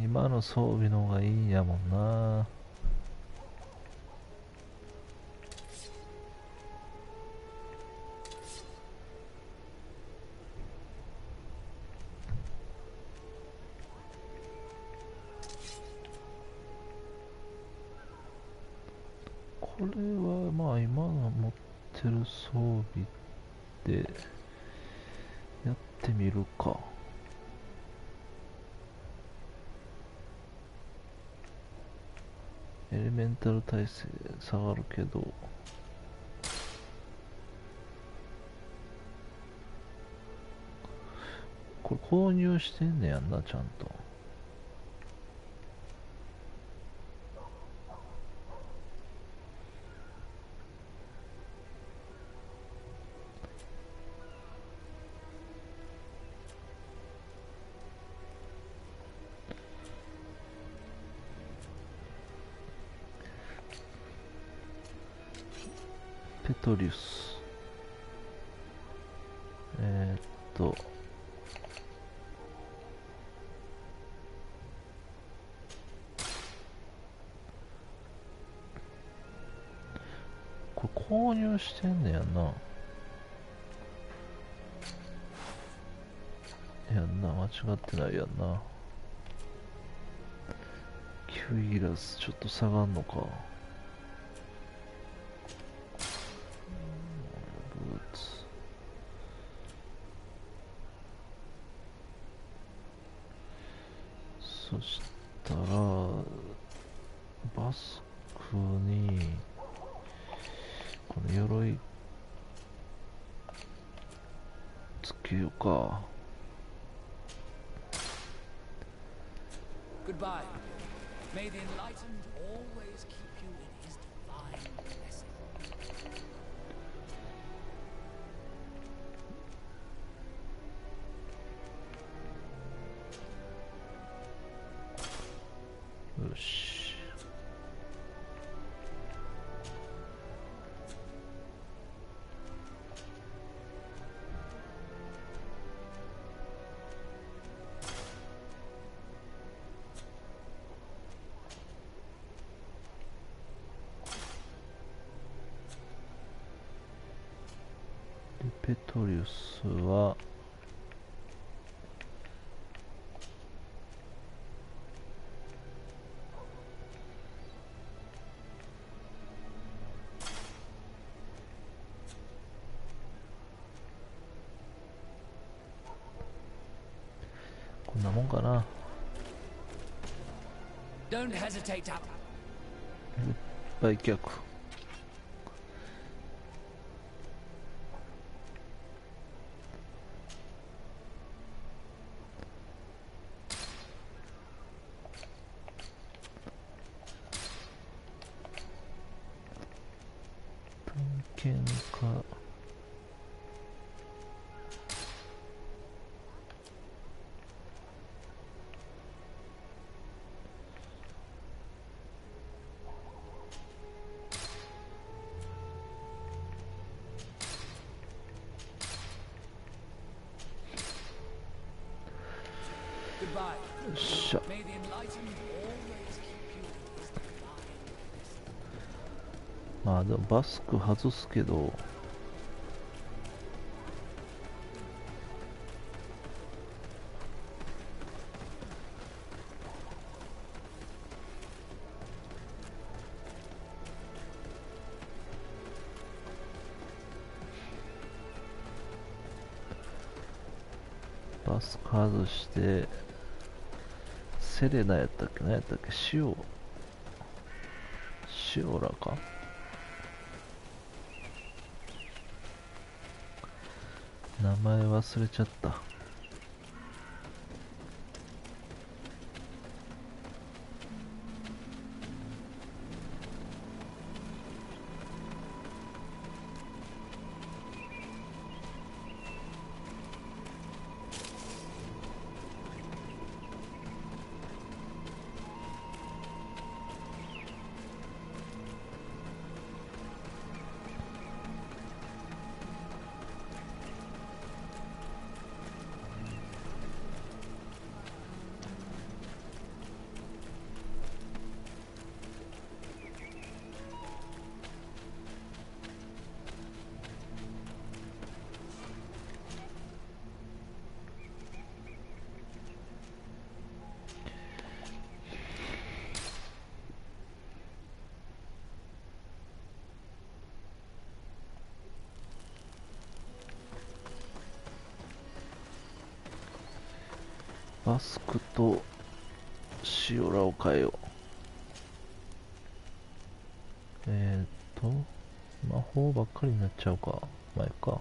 今の装備の方がいいんやもんな。これはまあ今の持ってる装備でやってみるか。エレメンタル耐性下がるけど、これ購入してんねやんな、ちゃんと。ペトリウス。えーっと、これ購入してんねやな。やんな、間違ってないやんな。キュイラスちょっと下がんのか。ブーツ。そしたらバスクにこの鎧つけようか。Goodbye. May the enlightened always keep you in his divine blessing. よし。でペトリウスはこんなもんかな。Don't hesitate to. 売却。探検家。よっしゃ。まあでもバスク外すけど、バスク外してセレナやったっけ、何やったっけ、シオラか。名前忘れちゃった。マスクとシオラを変えよう。魔法ばっかりになっちゃうか。前か。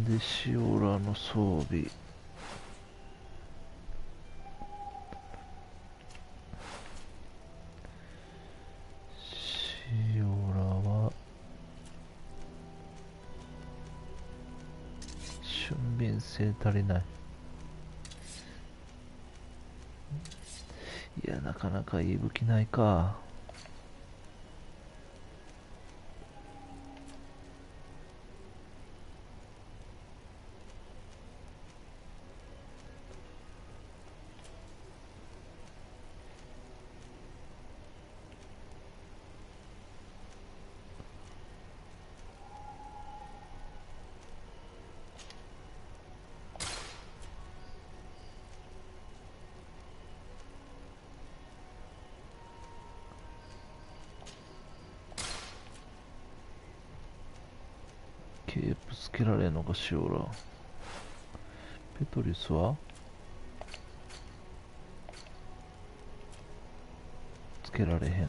で、シオラの装備。シオラは俊敏性足りない。いや、なかなかいい武器ないか。ケープつけられんのか、シオラ。ペトリスはつけられへん。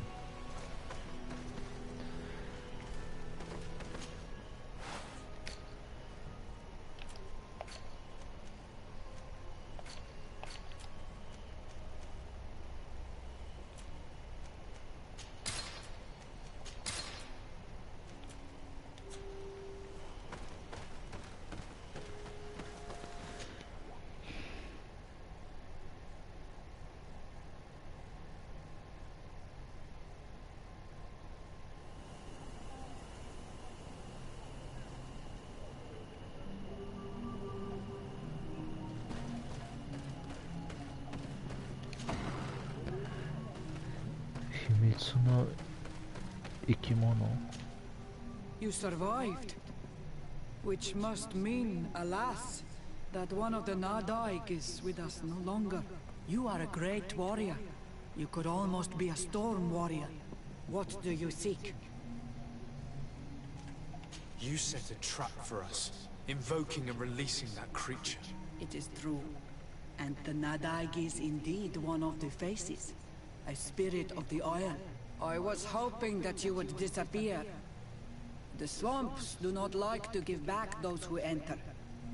秘密の生き物。 You survived. Which must mean, alas, that one of the Nadaig is with us no longer. You are a great warrior. You could almost be a storm warrior. What do you seek? You set a trap for us, invoking and releasing that creature. It is true. And the Nadaig is indeed one of the faces. A spirit of the Isle. I was hoping that you would disappear. The swamps do not like to give back those who enter.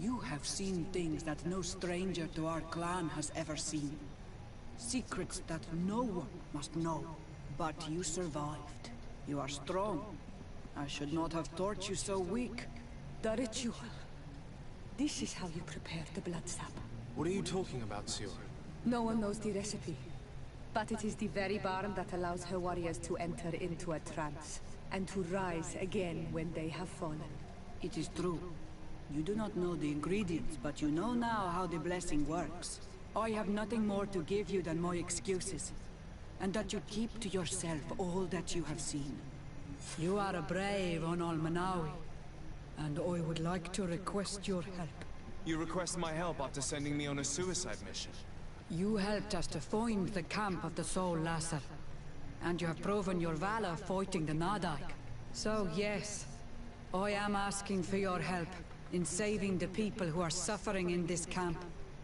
You have seen things that no stranger to our clan has ever seen. Secrets that no one must know. But you survived. You are strong. I should not have thought you so weak. The ritual. This is how you prepare the blood sap. What are you talking about, Siora? No one knows the recipe. But it is the very barn that allows her warriors to enter into a trance, and to rise again when they have fallen. It is true. You do not know the ingredients, but you know now how the blessing works. I have nothing more to give you than my excuses, and that you keep to yourself all that you have seen. You are a brave on Almanawi, and I would like to request your help. You request my help after sending me on a suicide mission? You helped us to find the camp of the Soul Lasser, and you have proven your valor fighting the Nadaig. So yes, I am asking for your help in saving the people who are suffering in this camp.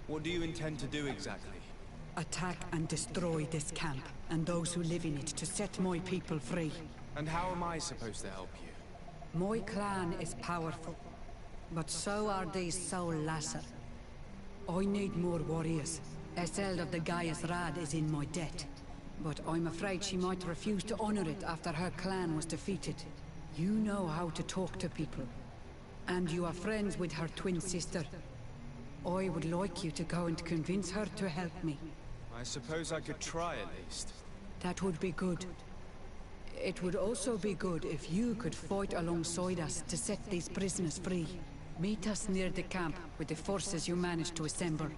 What do you intend to do exactly? Attack and destroy this camp, and those who live in it, to set my people free. And how am I supposed to help you? My clan is powerful, but so are these Soul Lasser. I need more warriors. Eseld of the Gaius Rad is in my debt, but I'm afraid she might refuse to honor it after her clan was defeated. You know how to talk to people, and you are friends with her twin sister. I would like you to go and convince her to help me. I suppose I could try at least. That would be good. It would also be good if you could fight alongside us to set these prisoners free. Meet us near the camp with the forces you managed to assemble.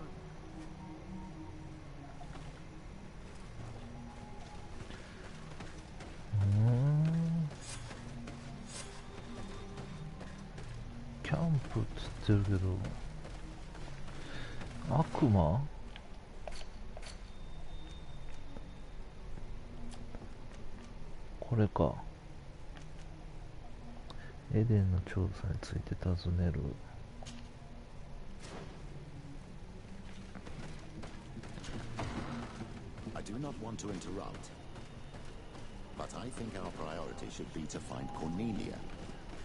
キャンプっつってるけど、悪魔？これか。エデンの調査について尋ねる。I do not want to interrupt, but I think our priority should be to find Cornelia.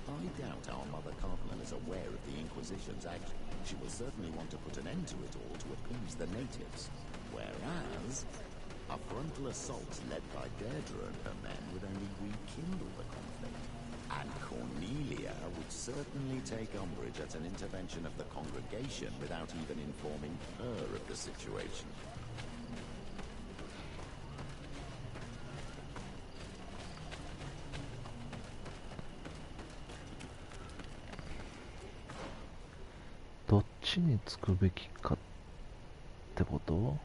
I doubt our Mother Cardinal is aware of the Inquisition's action. She will certainly want to put an end to it all to appease the natives. Whereas, a frontal assault led by Deirdre and her men would only rekindle the conflict. And Cornelia would certainly take umbrage at an intervention of the congregation without even informing her of the situation. Which どっちにつくべきかってこと？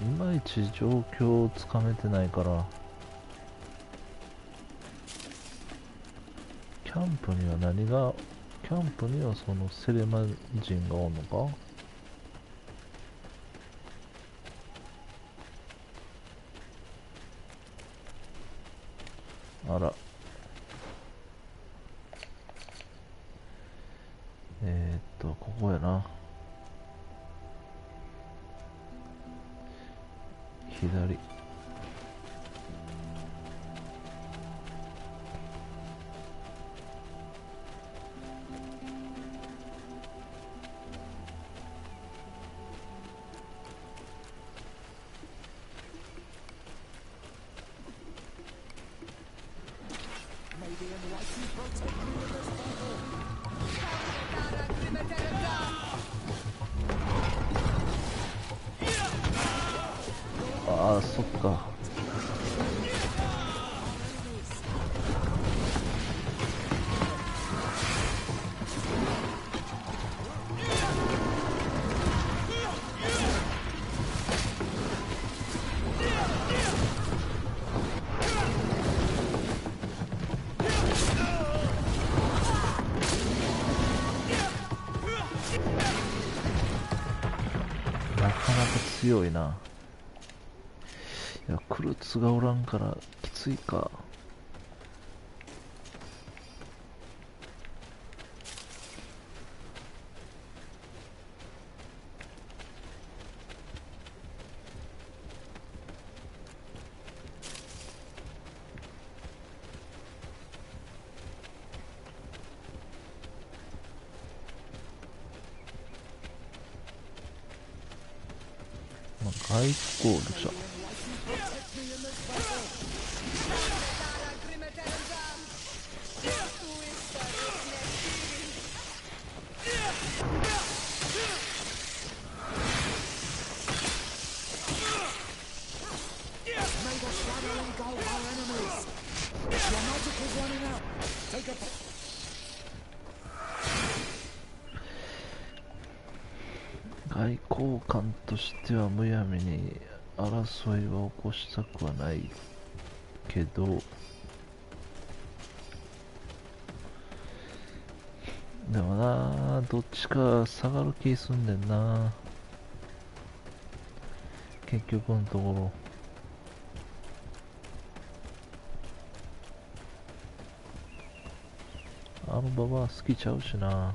いまいち状況をつかめてないから、キャンプにはそのセレマ人がおんのか？あら。ここやな。左。ああ、そっか。なかなか強いな。いや、クルツがおらんからきついか。まあ、外交でしょ。外交官としてはむやみに争いは起こしたくはないけど、でもな、どっちか下がる気すんねんな、結局のところ。あのババア好きちゃうしな。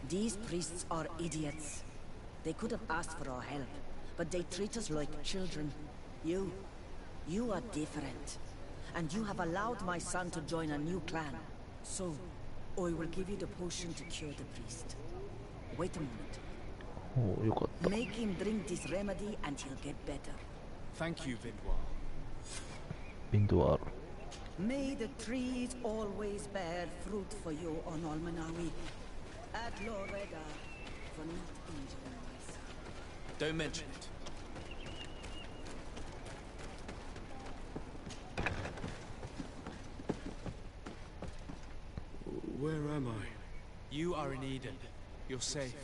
These priests are idiots. They could have asked for our help, but they treat us like children. You are different. And you have allowed my son to join a new clan. So, I will give you the potion to cure the priest. Wait a moment. おお、よかった。 Make him drink this remedy and he'll get better. Thank you, Vindwal. ビンドワール。 May the trees always bear fruit for you on Almanawi. At Loreda, for not injuring my son. Don't mention it. Where am I? You are in Eden. You're safe.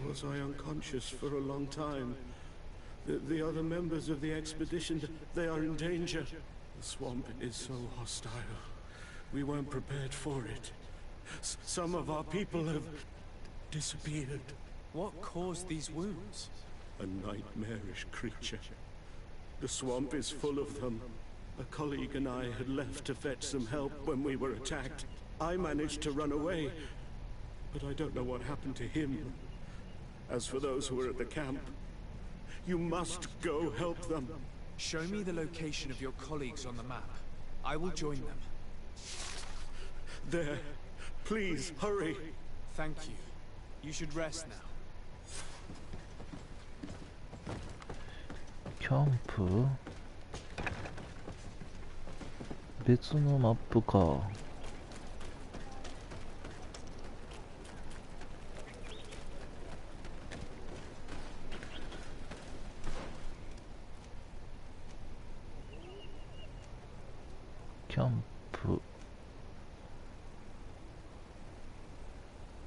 Was I unconscious for a long time? The other members of the expedition, they are in danger. The swamp is so hostile. We weren't prepared for it. Some of our people have disappeared. What caused these wounds? A nightmarish creature. The swamp is full of them. A colleague and I had left to fetch some help when we were attacked. I managed to run away, but I don't know what happened to him. As for those who were at the camp, you must go help them. Show me the location of your colleagues on the map. I will join them. There. Please, hurry. Thank you. You should rest now. キャンプ？別のマップか。キャンプ。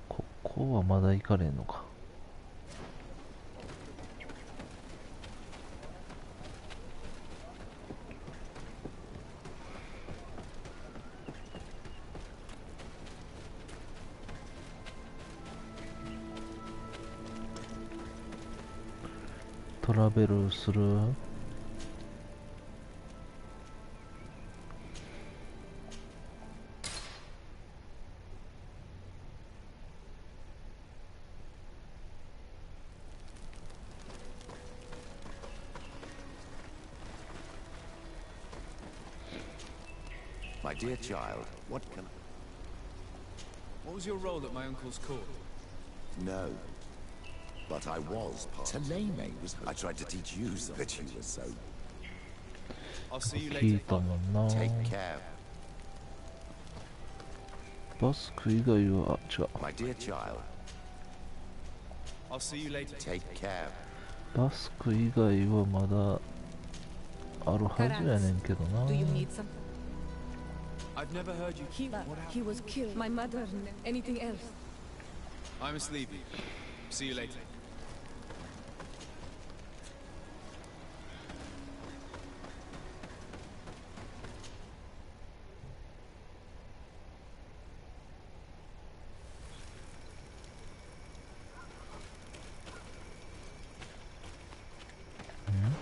ここはまだ行かれんのか。トラベルする。My dear child, what can What was your role at my uncle's court? No. But I was part. Taleme was. I tried to teach you, but you were so. I'll see you 聞い later. たもんな。 Take care. バスク以外は、違う。 My dear child, I'll see you later. take care. バスク以外はまだあるはずやねんけどな。 Do you need something? I've never heard you. He was killed. My mother. Anything else? I must leave you. See you later. Hmm?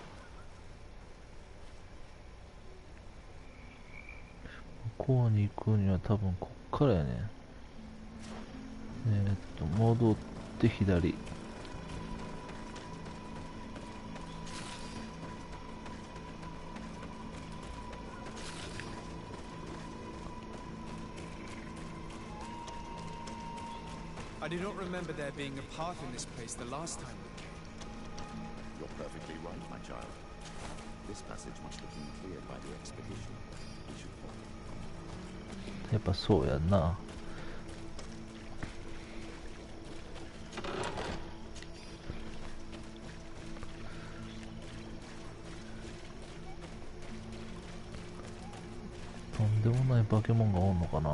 向こうに行くには多分こっからやね。戻って左。I do not remember there being a path in this place the last time we came. You're perfectly right, my child. This passage must have been cleared by the expedition. We should follow. やっぱそうやんな。とんでもない化け物がおんのかな。ん？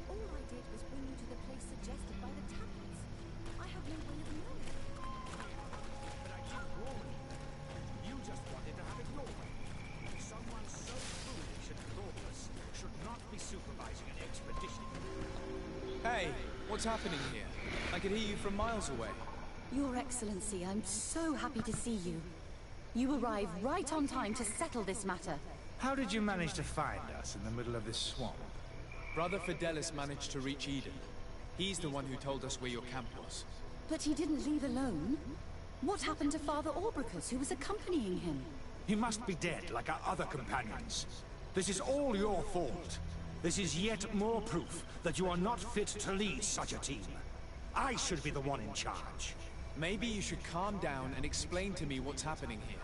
All I did was bring you to the place suggested by the tablets. I have no way of knowing. But I did warn you. You just wanted to have it your way. Someone so foolish and thoughtless should not be supervising an expedition. Hey, what's happening here? I could hear you from miles away. Your Excellency, I'm so happy to see you. You arrived right on time to settle this matter. How did you manage to find us in the middle of this swamp? Brother Fidelis managed to reach Eden. He's the one who told us where your camp was. But he didn't leave alone. What happened to Father Orbricus, who was accompanying him? He must be dead, like our other companions. This is all your fault. This is yet more proof that you are not fit to lead such a team. I should be the one in charge. Maybe you should calm down and explain to me what's happening here.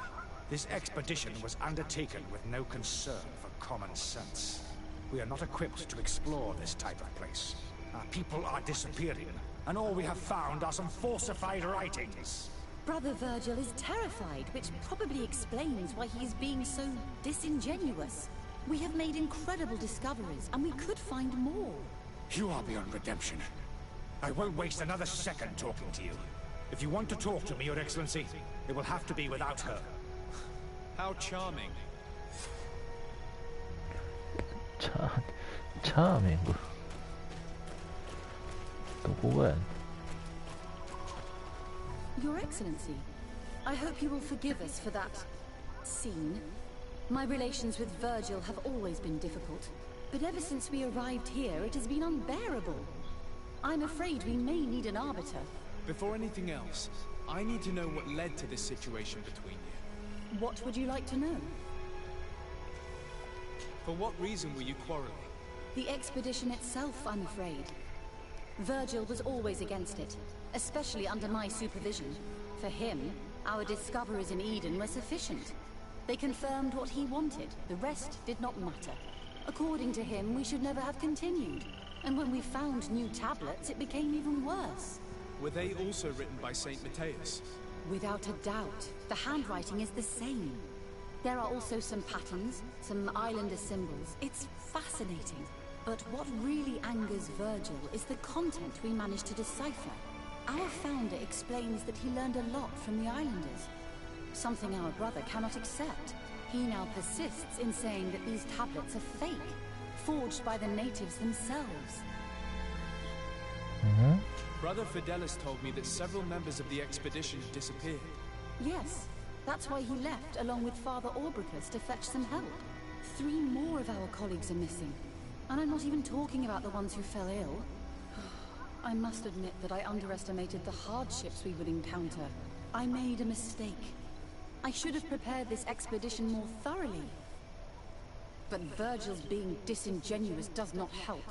This expedition was undertaken with no concern for common sense. We are not equipped to explore this type of place. Our people are disappearing, and all we have found are some falsified writings. Brother Virgil is terrified, which probably explains why he is being so disingenuous. We have made incredible discoveries, and we could find more. You are beyond redemption. I won't waste another second talking to you. If you want to talk to me, Your Excellency, it will have to be without her. How charming. Charming. どこがやねん。Your Excellency, I hope you will forgive us for that scene. My relations with Virgil have always been difficult, but ever since we arrived here, it has been unbearable. I'm afraid we may need an arbiter. Before anything else, I need to know what led to this situation between you. What would you like to know? For what reason were you quarreling? The expedition itself, I'm afraid. Virgil was always against it, especially under my supervision. For him, our discoveries in Eden were sufficient. They confirmed what he wanted. The rest did not matter. According to him, we should never have continued. And when we found new tablets, it became even worse. Were they also written by Saint Matthias? Without a doubt. The handwriting is the same. There are also some patterns, some islander symbols. It's fascinating. But what really angers Virgil is the content we managed to decipher. Our founder explains that he learned a lot from the islanders. Something our brother cannot accept. He now persists in saying that these tablets are fake, forged by the natives themselves. Brother Fidelis told me that several members of the expedition disappeared. Yes, that's why he left along with Father Orbricus to fetch some help. 3 more of our colleagues are missing. And I'm not even talking about the ones who fell ill. I must admit that I underestimated the hardships we would encounter. I made a mistake. I should have prepared this expedition more thoroughly. But Virgil's being disingenuous does not help.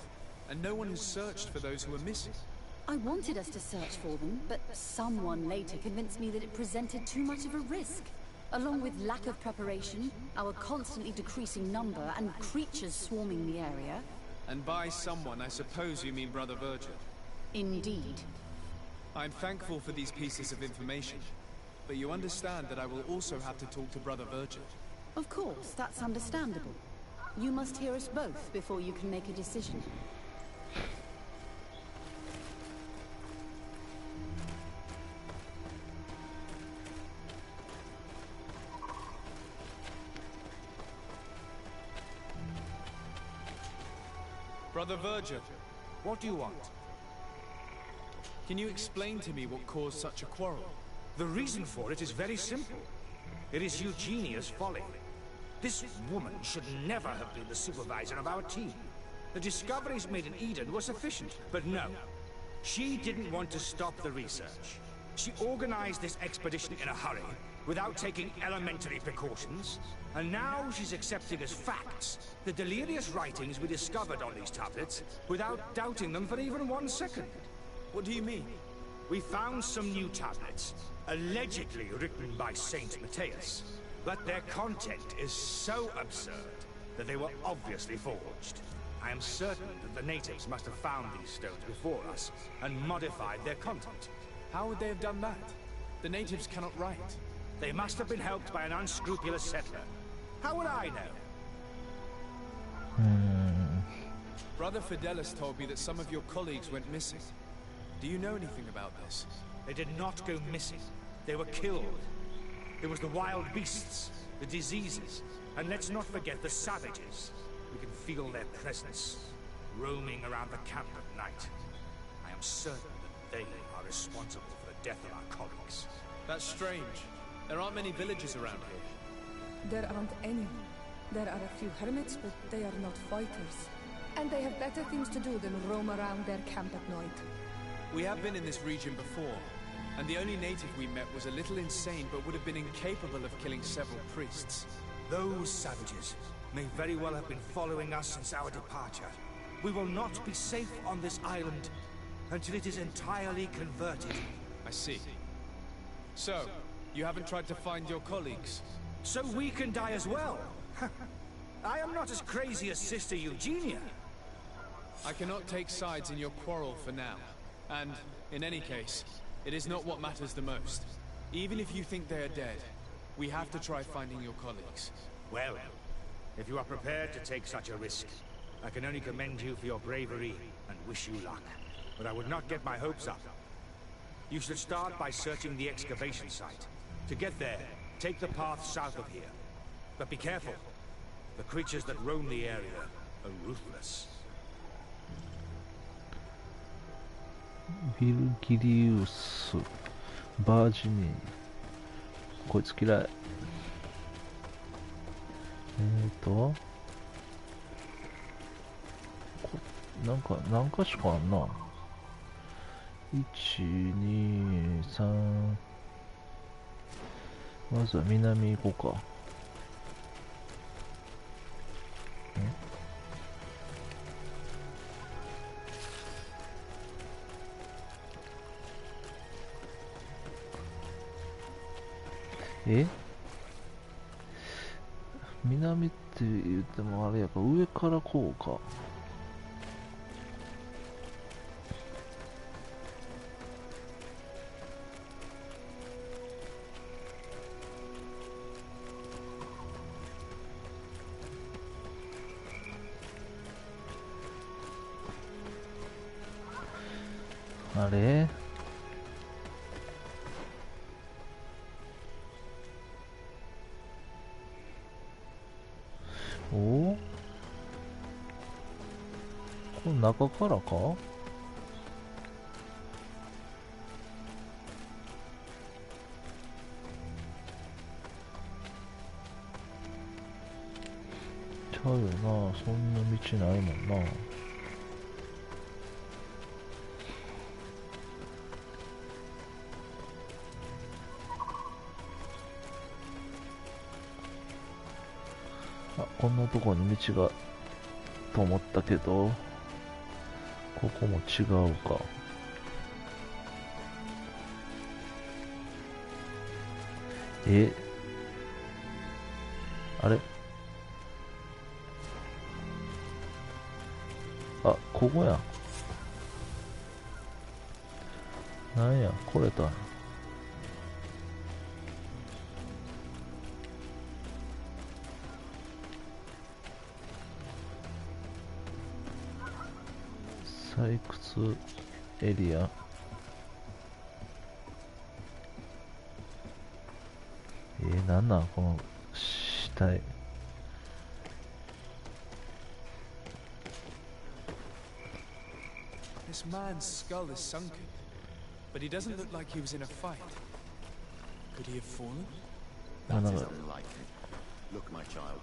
And no one has searched for those who are missing. I wanted us to search for them, but someone later convinced me that it presented too much of a risk. Along with lack of preparation, our constantly decreasing number, and creatures swarming the area. And by someone, I suppose you mean Brother Virgil. Indeed. I'm thankful for these pieces of information, but you understand that I will also have to talk to Brother Virgil. Of course, that's understandable. You must hear us both before you can make a decision. Brother Virgil, What do you want? can you explain to me what caused such a quarrel? The reason for it is very simple. It is Eugenia's folly. This woman should never have been the supervisor of our team. The discoveries made in Eden were sufficient, but no. She didn't want to stop the research. She organized this expedition in a hurry, without taking elementary precautions, and now she's accepting as facts the delirious writings we discovered on these tablets, without doubting them for even 1 second. What do you mean? We found some new tablets, allegedly written by Saint Matthias, but their content is so absurd that they were obviously forged. I am certain that the natives must have found these stones before us and modified their content. How would they have done that? The natives cannot write. They must have been helped by an unscrupulous settler. How would I know? Brother Fidelis told me that some of your colleagues went missing. Do you know anything about this? They did not go missing. They were killed. It was the wild beasts, the diseases, and let's not forget the savages. We can feel their presence, roaming around the camp at night. I am certain that they are responsible for the death of our colleagues. That's strange. There aren't many villagers around here. There aren't any. There are a few hermits, but they are not fighters. And they have better things to do than roam around their camp at night. We have been in this region before, and the only native we met was a little insane, but would have been incapable of killing several priests. Those savages may very well have been following us since our departure. We will not be safe on this island until it is entirely converted. I see. So, you haven't tried to find your colleagues? So we can die as well. I am not as crazy as Sister Eugenia. I cannot take sides in your quarrel for now. And, in any case, it is not what matters the most. Even if you think they are dead, we have to try finding your colleagues. Well, if you are prepared to take such a risk, I can only commend you for your bravery and wish you luck. But I would not get my hopes up. You should start by searching the excavation site. To get there, take the path south of here. But be careful. The creatures that roam the area are ruthless. ヴィルギリウス、バージニー。こいつ嫌い。なんか何か所かあんな。1、2、3。まずは南行こうか。南って言ってもあれやから上からこうか。あれお？この中からか？ちゃうよな、そんな道ないもんな。こんなとこに道がと思ったけど、ここも違うか。あれ？あ、ここや。なんや、来れた。採掘エリア。なんなんこの死体。This man's skull is sunken, but he doesn't look like he was in a fight. Could he have fallen? That is unlikely. Look, my child.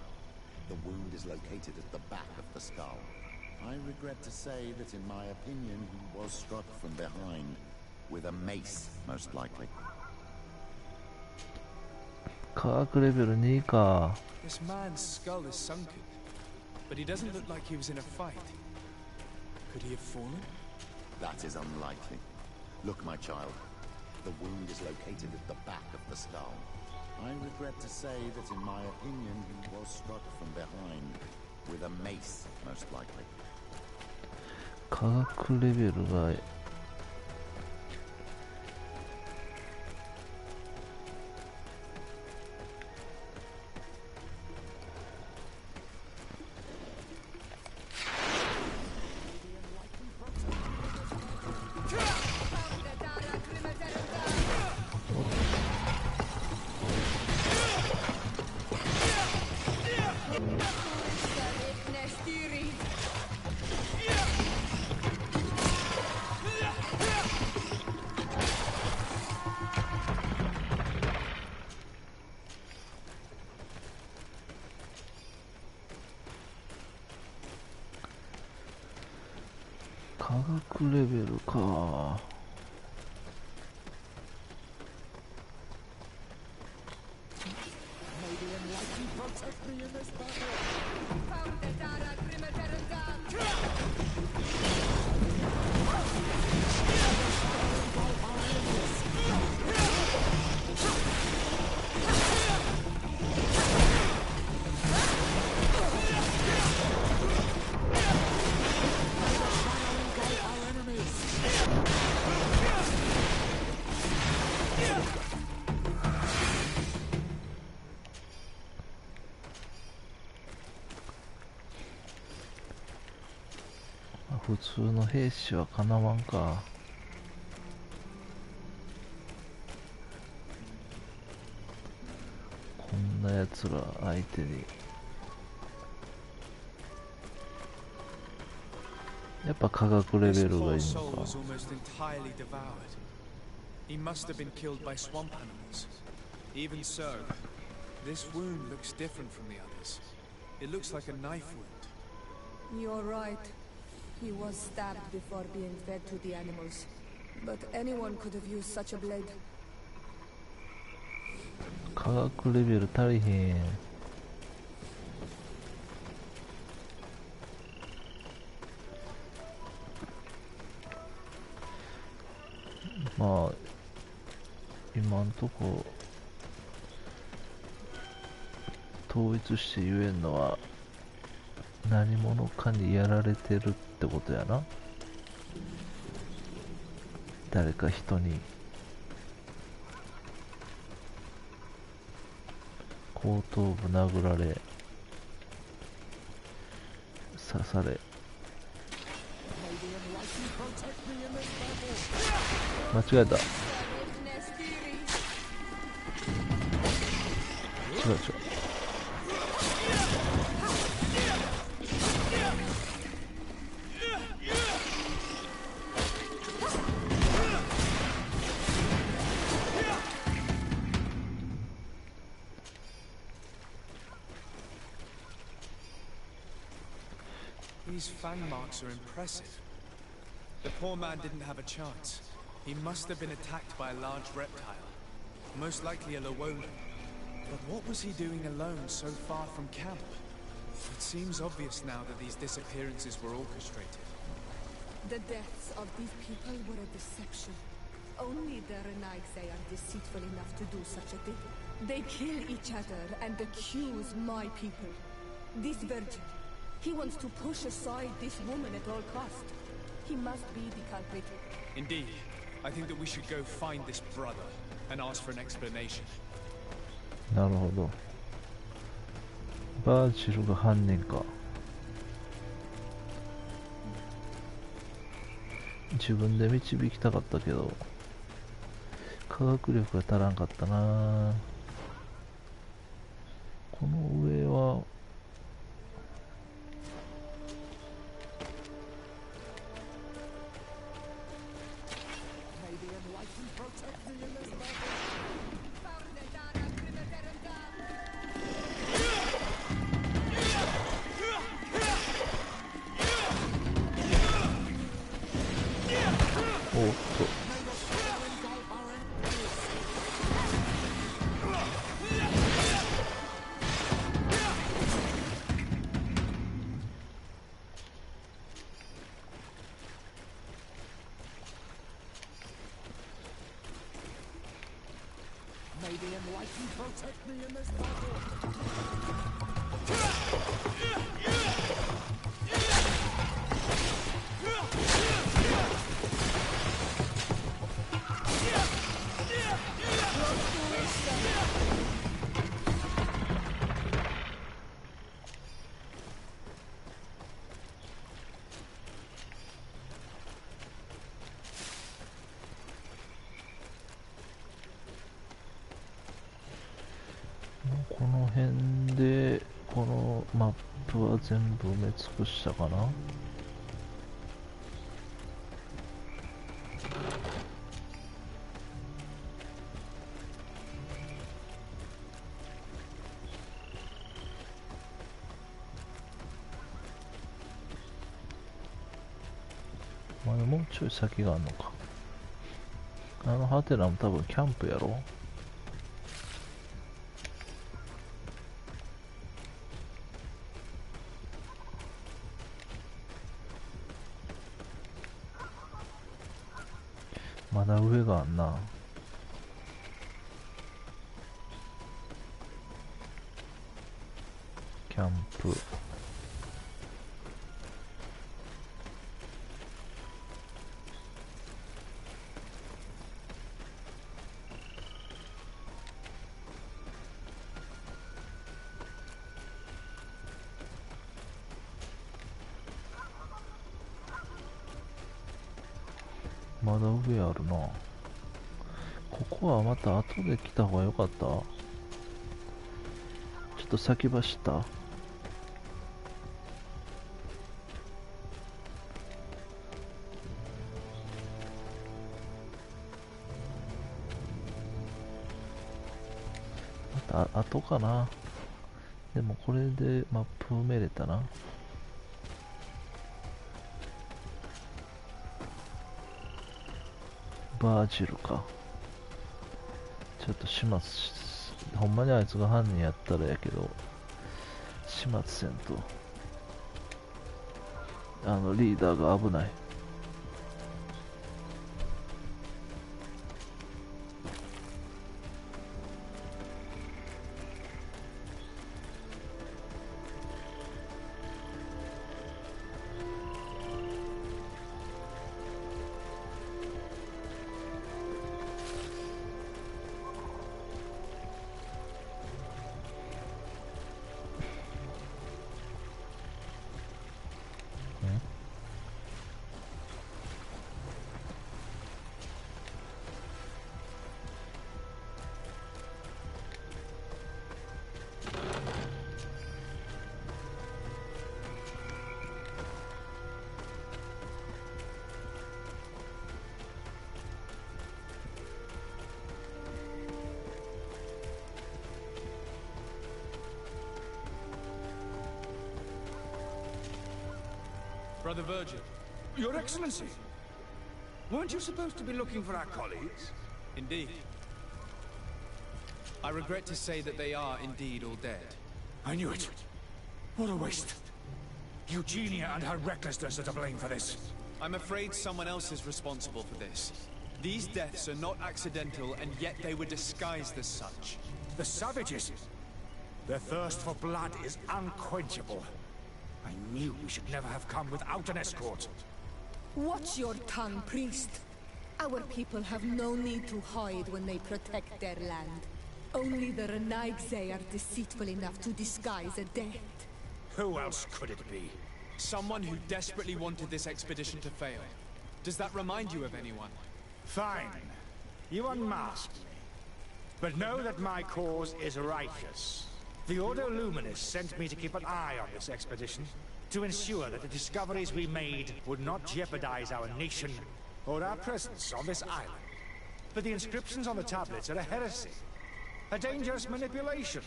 The wound is located at the back of the skull. I regret to say that in my opinion he was struck from behind with a mace, most likely. 科学レベル2か。This man's skull is sunken, but he doesn't look like he was in a fight. Could he have fallen? That is unlikely. Look, my child. The wound is located at the back of the skull. I regret to say that in my opinion he was struck from behind with a mace, most likely. 科学レベルがレベルか。普通の兵士はかなわんか。こんなやつら相手に。やっぱ科学レベルがいいのか。He must have been killed by swamp animals. Even so, this wound looks different from the others. It looks like a knife wound. You're right. He was stabbed before being fed to the animals. But anyone could have used such a blade. 科学レベル足りへん。まあ今んとこ統一して言えんのは何者かにやられてるってことやな。誰か人に後頭部殴られ刺され、間違えた。違う違う。These fang marks are impressive. The poor man didn't have a chance. He must have been attacked by a large reptile, most likely a Lowolo. But what was he doing alone so far from camp? It seems obvious now that these disappearances were orchestrated. The deaths of these people were a deception. Only the Renaigse are deceitful enough to do such a thing. They kill each other and accuse my people. This virgin, he wants to push aside this woman at all cost. He must be the culprit. Indeed. I think that we should go find this brother and ask for an explanation. なるほど。バーチルが犯人か。自分で導きたかったけど科学力が足らんかったな。この上はこの辺でこのマップは全部埋め尽くしたかな。まあでもうちょい先があんのか。あのハテナも多分キャンプやろ。まだ上があんな。キャンプ。まだ上あるな。ここはまた後で来た方が良かった。ちょっと先走った。また後かな。でもこれでマップ埋めれたな。バージルか。ちょっと始末し、ほんまにあいつが犯人やったらやけど、始末せんと。リーダーが危ない。Brother Virgil. Your Excellency! Weren't you supposed to be looking for our colleagues? Indeed. I regret to say that they are indeed all dead. I knew it. What a waste. Eugenia and her recklessness are to blame for this. I'm afraid someone else is responsible for this. These deaths are not accidental, and yet they were disguised as such. The savages! Their thirst for blood is unquenchable. I knew we should never have come without an escort. Watch your tongue, priest. Our people have no need to hide when they protect their land. Only the Renaigze are deceitful enough to disguise a death. Who else could it be? Someone who desperately wanted this expedition to fail. Does that remind you of anyone? Fine. You unmask me. But know that my cause is righteous. The Ordo Luminis sent me to keep an eye on this expedition, to ensure that the discoveries we made would not jeopardize our nation or our presence on this island. But the inscriptions on the tablets are a heresy, a dangerous manipulation.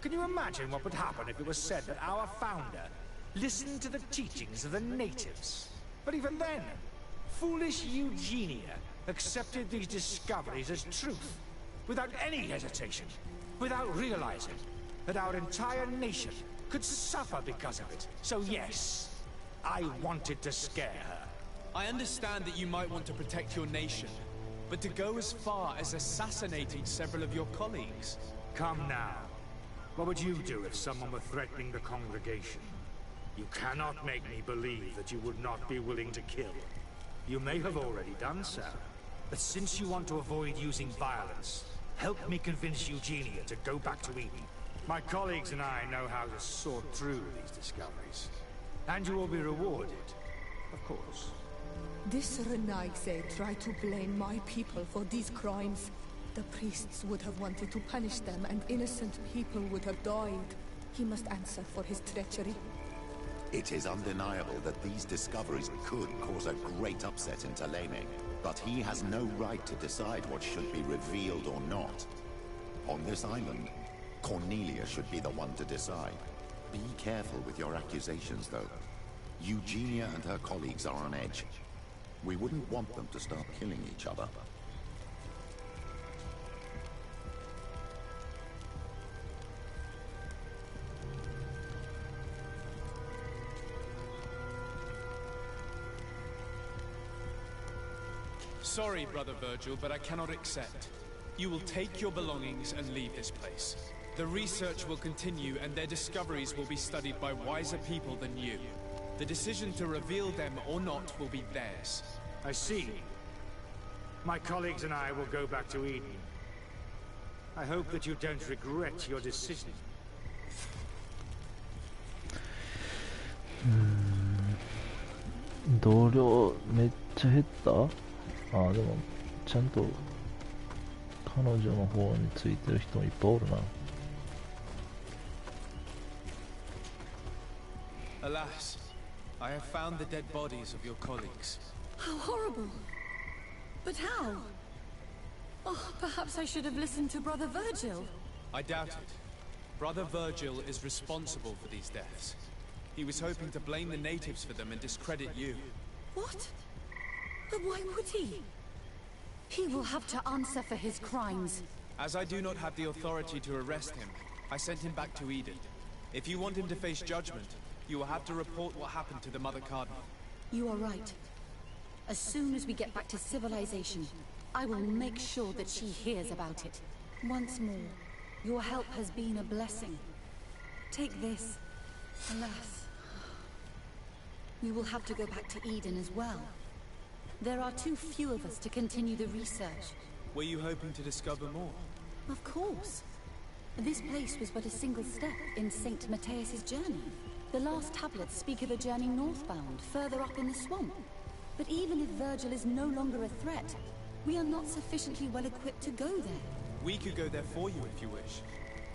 Can you imagine what would happen if it was said that our founder listened to the teachings of the natives? But even then, foolish Eugenia accepted these discoveries as truth, without any hesitation, without realizing that our entire nation could suffer because of it. So yes, I wanted to scare her. I understand that you might want to protect your nation, but to go as far as assassinating several of your colleagues... Come now. What would you do if someone were threatening the congregation? You cannot make me believe that you would not be willing to kill. You may have already done so, but since you want to avoid using violence, help me convince Eugenia to go back to Eden. My colleagues and I know how to sort through these discoveries. And you will be rewarded, of course. This Renaigze tried to blame my people for these crimes. The priests would have wanted to punish them, and innocent people would have died. He must answer for his treachery. It is undeniable that these discoveries could cause a great upset in Thélème, but he has no right to decide what should be revealed or not. On this island, Cornelia should be the one to decide. Be careful with your accusations, though. Eugenia and her colleagues are on edge. We wouldn't want them to start killing each other. Sorry, Brother Virgil, but I cannot accept. You will take your belongings and leave this place. The research will continue and their discoveries will be studied by wiser people than you. The decision to reveal them or not will be theirs. I see. My colleagues and I will go back to Eden. I hope that you don't regret your decision. 同僚めっちゃ減った？ああ、でもちゃんと彼女の方についてる人もいっぱいおるな。Alas, I have found the dead bodies of your colleagues. How horrible! But how? Oh, perhaps I should have listened to Brother Virgil. I doubt it. Brother Virgil is responsible for these deaths. He was hoping to blame the natives for them and discredit you. What? But why would he? He will have to answer for his crimes. As I do not have the authority to arrest him, I sent him back to Eden. If you want him to face judgment, you will have to report what happened to the Mother Cardinal. You are right. As soon as we get back to civilization, I will make sure that she hears about it. Once more, your help has been a blessing. Take this. Alas, we will have to go back to Eden as well. There are too few of us to continue the research. Were you hoping to discover more? Of course. This place was but a single step in St. Matthias's journey. The last tablets speak of a journey northbound, further up in the swamp. But even if Virgil is no longer a threat, we are not sufficiently well equipped to go there. We could go there for you if you wish.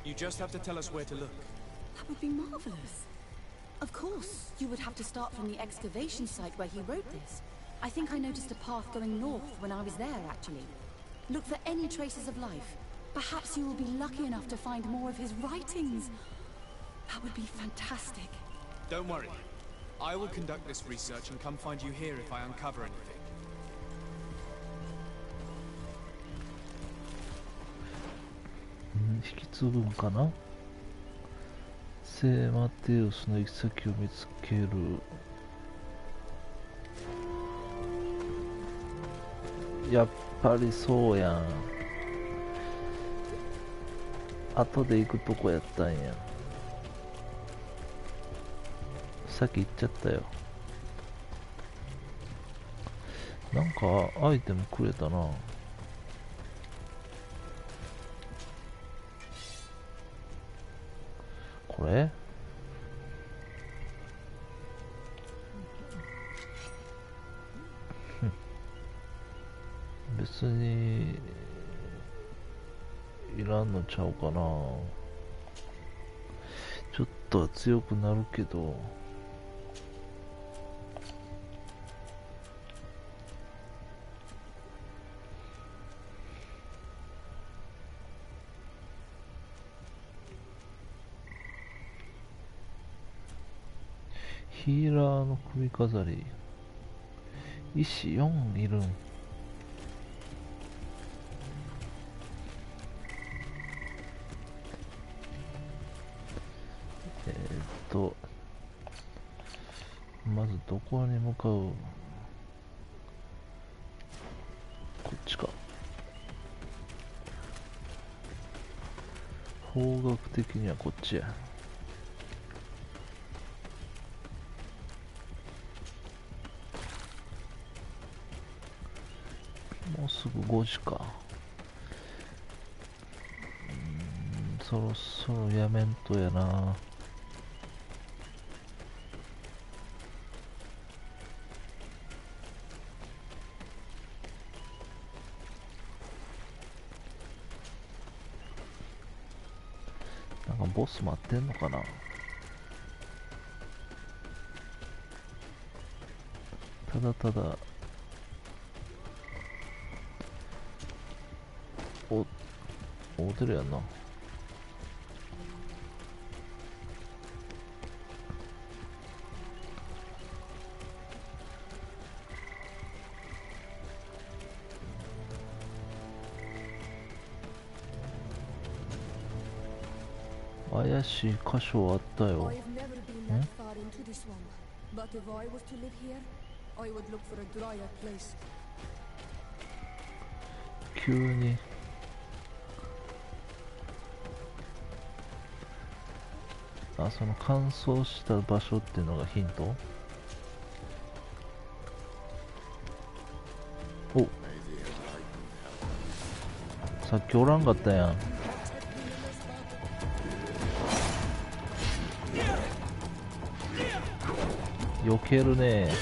You just have to tell us where to look. That would be marvelous. Of course, you would have to start from the excavation site where he wrote this. I think I noticed a path going north when I was there, actually. Look for any traces of life. Perhaps you will be lucky enough to find more of his writings. That would be fantastic. Don't worry. I will conduct this research and come find you here if I uncover anything. 引き継ぐんかな？聖マテウスの行き先を見つける。やっぱりそうやん。後で行くとこやったんや。さっき行っちゃったよ。なんかアイテムくれたな。これ別にいらんのちゃうかな。ちょっとは強くなるけど、ヒーラーの首飾り、石4いるん。まずどこに向かう？こっちか。方角的にはこっちや。もうすぐ5時か。そろそろやめんとやな。なんかボス待ってんのかな。ただただおてるやんな。怪しい箇所あったよ。 I've never been that far into the swamp, but if I was to live here, I would look for a drier place. 急にその乾燥した場所っていうのがヒント。お、さっきおらんかったやん。避けるね。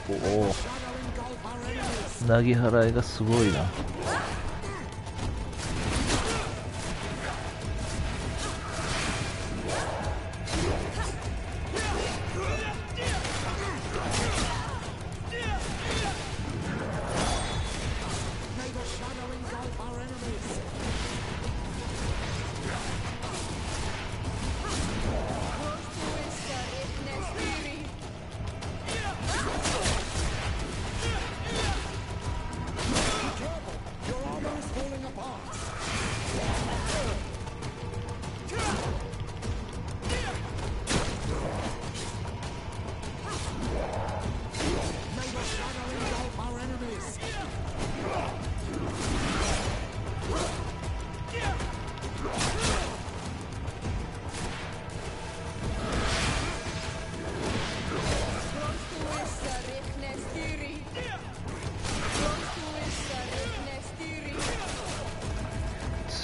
おお、投げ払いがすごいな。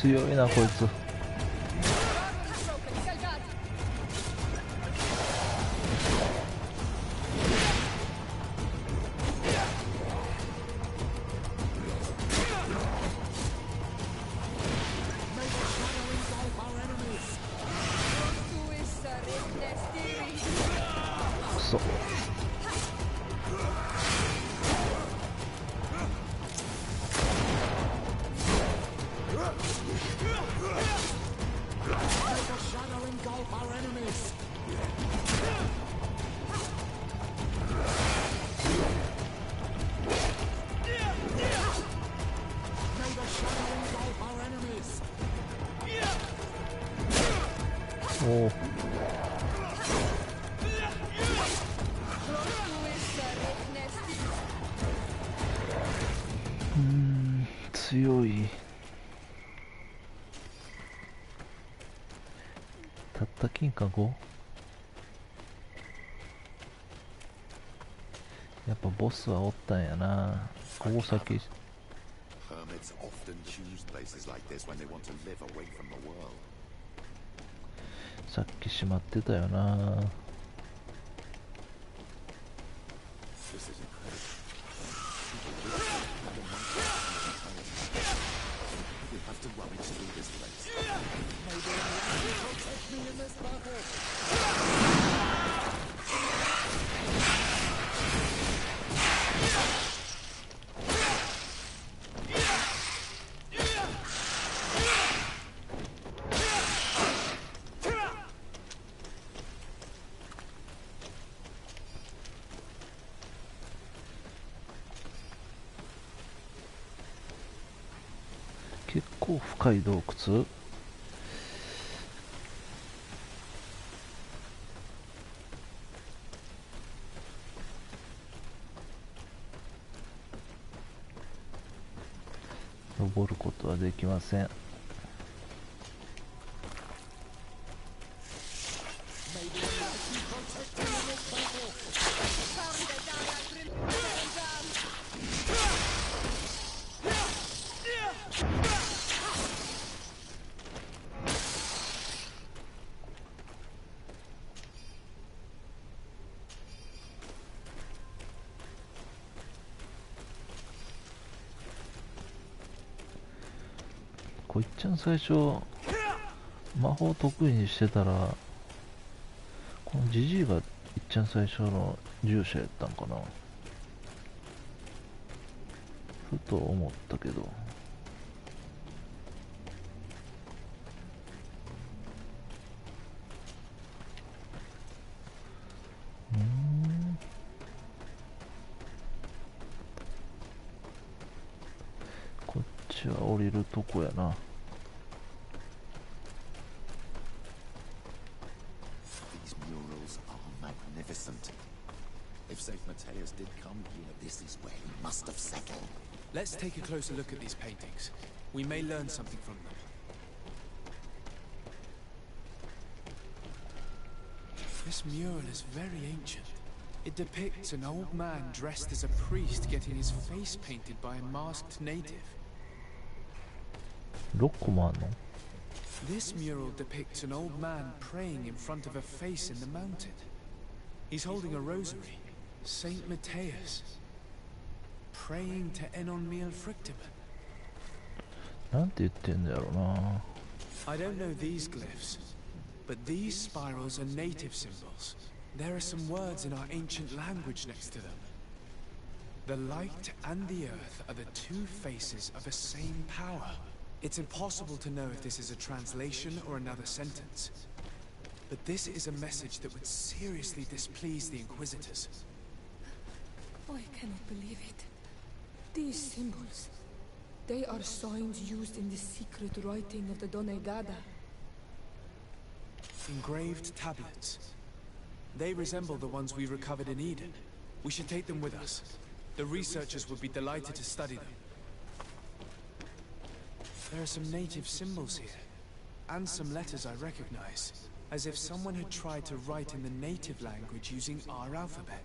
強いなこいつ。くそ。おお、強い。たった金か5。やっぱボスはおったんやな。ここ先。 Hermits often choose places like this when they want to live away from the world. さっき閉まってたよな。 This is incredible. We have to rummage through this place. Maybe you can protect me in this battle. 結構深い洞窟。登ることはできません。こいっちゃん最初魔法得意にしてたら、このジジイがいっちゃん最初の従者やったんかな、ふと思ったけど。こっちは降りるとこやな。These murals are magnificent. If Saint Matthias did come here, this is where he must have settled. Let's take a closer look at these paintings. We may learn something from them. This mural is very ancient. It depicts an old man dressed as a priest getting his face painted by a masked native. 6個もあんの？ This mural depicts an old man praying in front of a face in the mountain. He's holding a rosary. Saint Matthias. Praying to Enon Frictiman. なんて言ってんだろうな。 I don't know these glyphs, but these spirals are native symbols. There are some words in our ancient language next to them. The light and the earth are the two faces of a same power. It's impossible to know if this is a translation or another sentence. But this is a message that would seriously displease the Inquisitors. I cannot believe it. These symbols, they are signs used in the secret writing of the Donegada. Engraved tablets. They resemble the ones we recovered in Eden. We should take them with us. The researchers would be delighted to study them. There are some native symbols here, and some letters I recognize, as if someone had tried to write in the native language using our alphabet.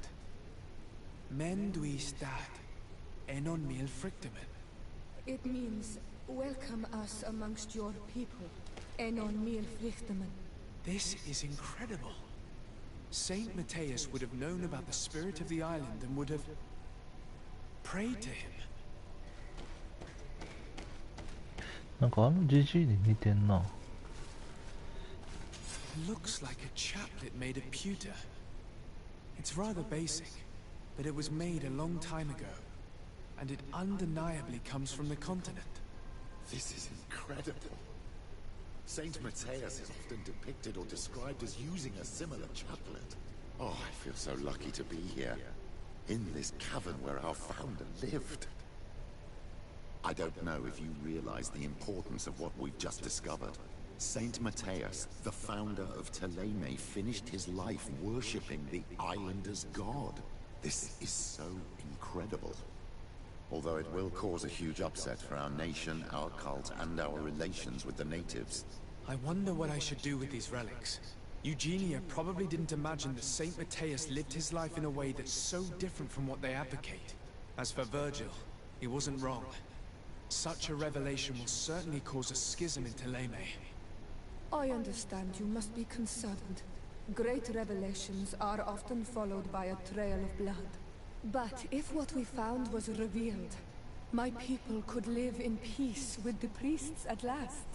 Menduis dad, enon mil frictimen. It means, welcome us amongst your people, Enon mil Frichtemen. This is incredible. Saint Matthias would have known about the spirit of the island and would have prayed to him. なんかあのジジイに似てんな。 Looks like a chaplet made of pewter. It's rather basic, but it was made a long time ago, and it undeniably comes from the continent. This is incredible. Saint Matthias is often depicted or described as using a similar chaplet. Oh, I feel so lucky to be here, in this cavern where our founder lived. I don't know if you realize the importance of what we've just discovered. Saint Matthias, the founder of Thélème, finished his life worshipping the islanders' god. This is so incredible. Although it will cause a huge upset for our nation, our cult, and our relations with the natives. I wonder what I should do with these relics. Eugenia probably didn't imagine that Saint Matthias lived his life in a way that's so different from what they advocate. As for Virgil, he wasn't wrong. Such a revelation will certainly cause a schism in Thélème. I understand you must be concerned. Great revelations are often followed by a trail of blood. But if what we found was revealed, my people could live in peace with the priests at last.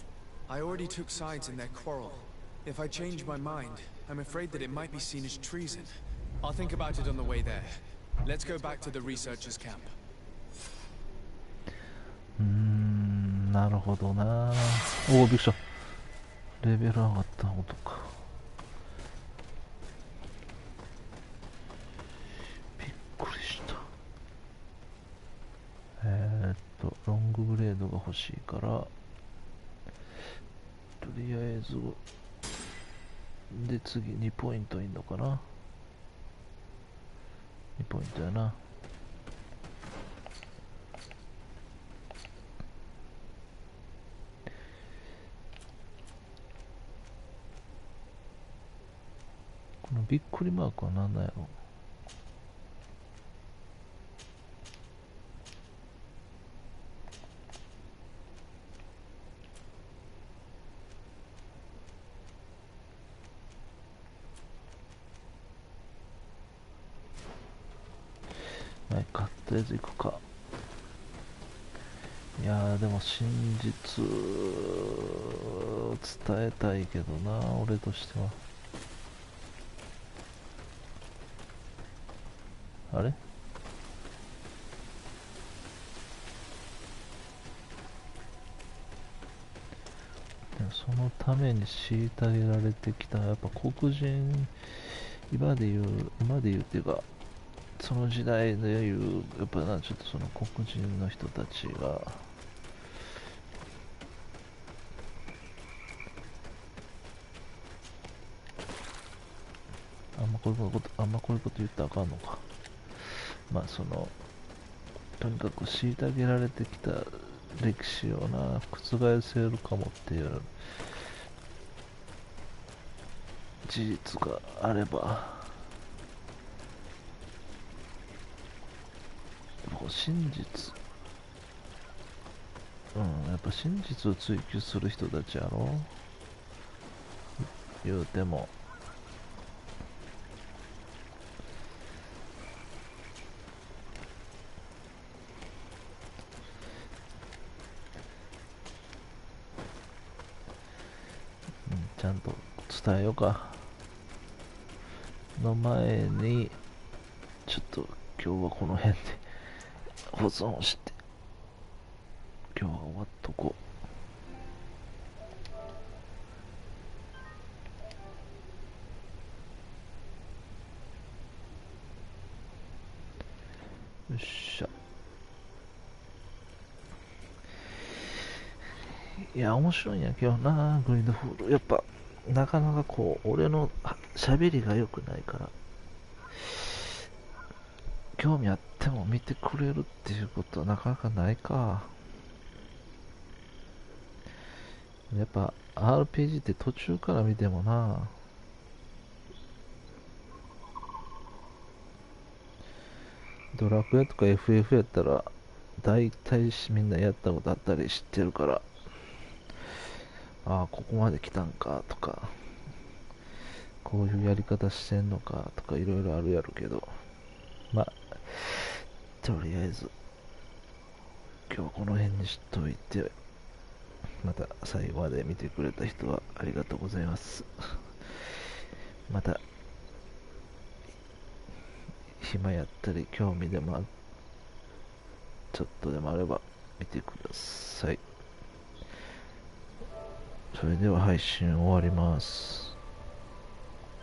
I already took sides in their quarrel. If I change my mind, I'm afraid that it might be seen as treason. I'll think about it on the way there. Let's go back to the researchers' camp. なるほどな。おお、びっくりした。レベル上がったことか。びっくりした。ロングブレードが欲しいから、とりあえず、で、次2ポイントいんのかな。2ポイントやな。このびっくりマークは何なんやろ。はい、買ったやついくか。いやーでも真実伝えたいけどな、俺としては。あれ、でもそのために虐げられてきたやっぱ黒人、今で言うっていうか、その時代で言うやっぱな、ちょっとその黒人の人たちがあんまこういうこと言ったらあかんのか。まあそのとにかく虐げられてきた歴史をな、覆せるかもっていう事実があれば、真実、やっぱ真実を追求する人たちやろ、言うても。ちゃんと伝えようか。の前に、ちょっと今日はこの辺で保存して、今日は終わっとこう。よっしゃ。いや、面白いんやけどな、グリードフール。やっぱ、なかなかこう、俺の喋りが良くないから、興味あっても見てくれるっていうことはなかなかないか。やっぱ RPG って途中から見てもな、ドラクエとか FF やったら大体みんなやったことあったり知ってるから、ああここまで来たんかとか、こういうやり方してんのかとかいろいろあるやろけど、まあとりあえず今日はこの辺にしといて、また最後まで見てくれた人はありがとうございます。また暇やったり興味でもちょっとでもあれば見てください。それでは配信終わります。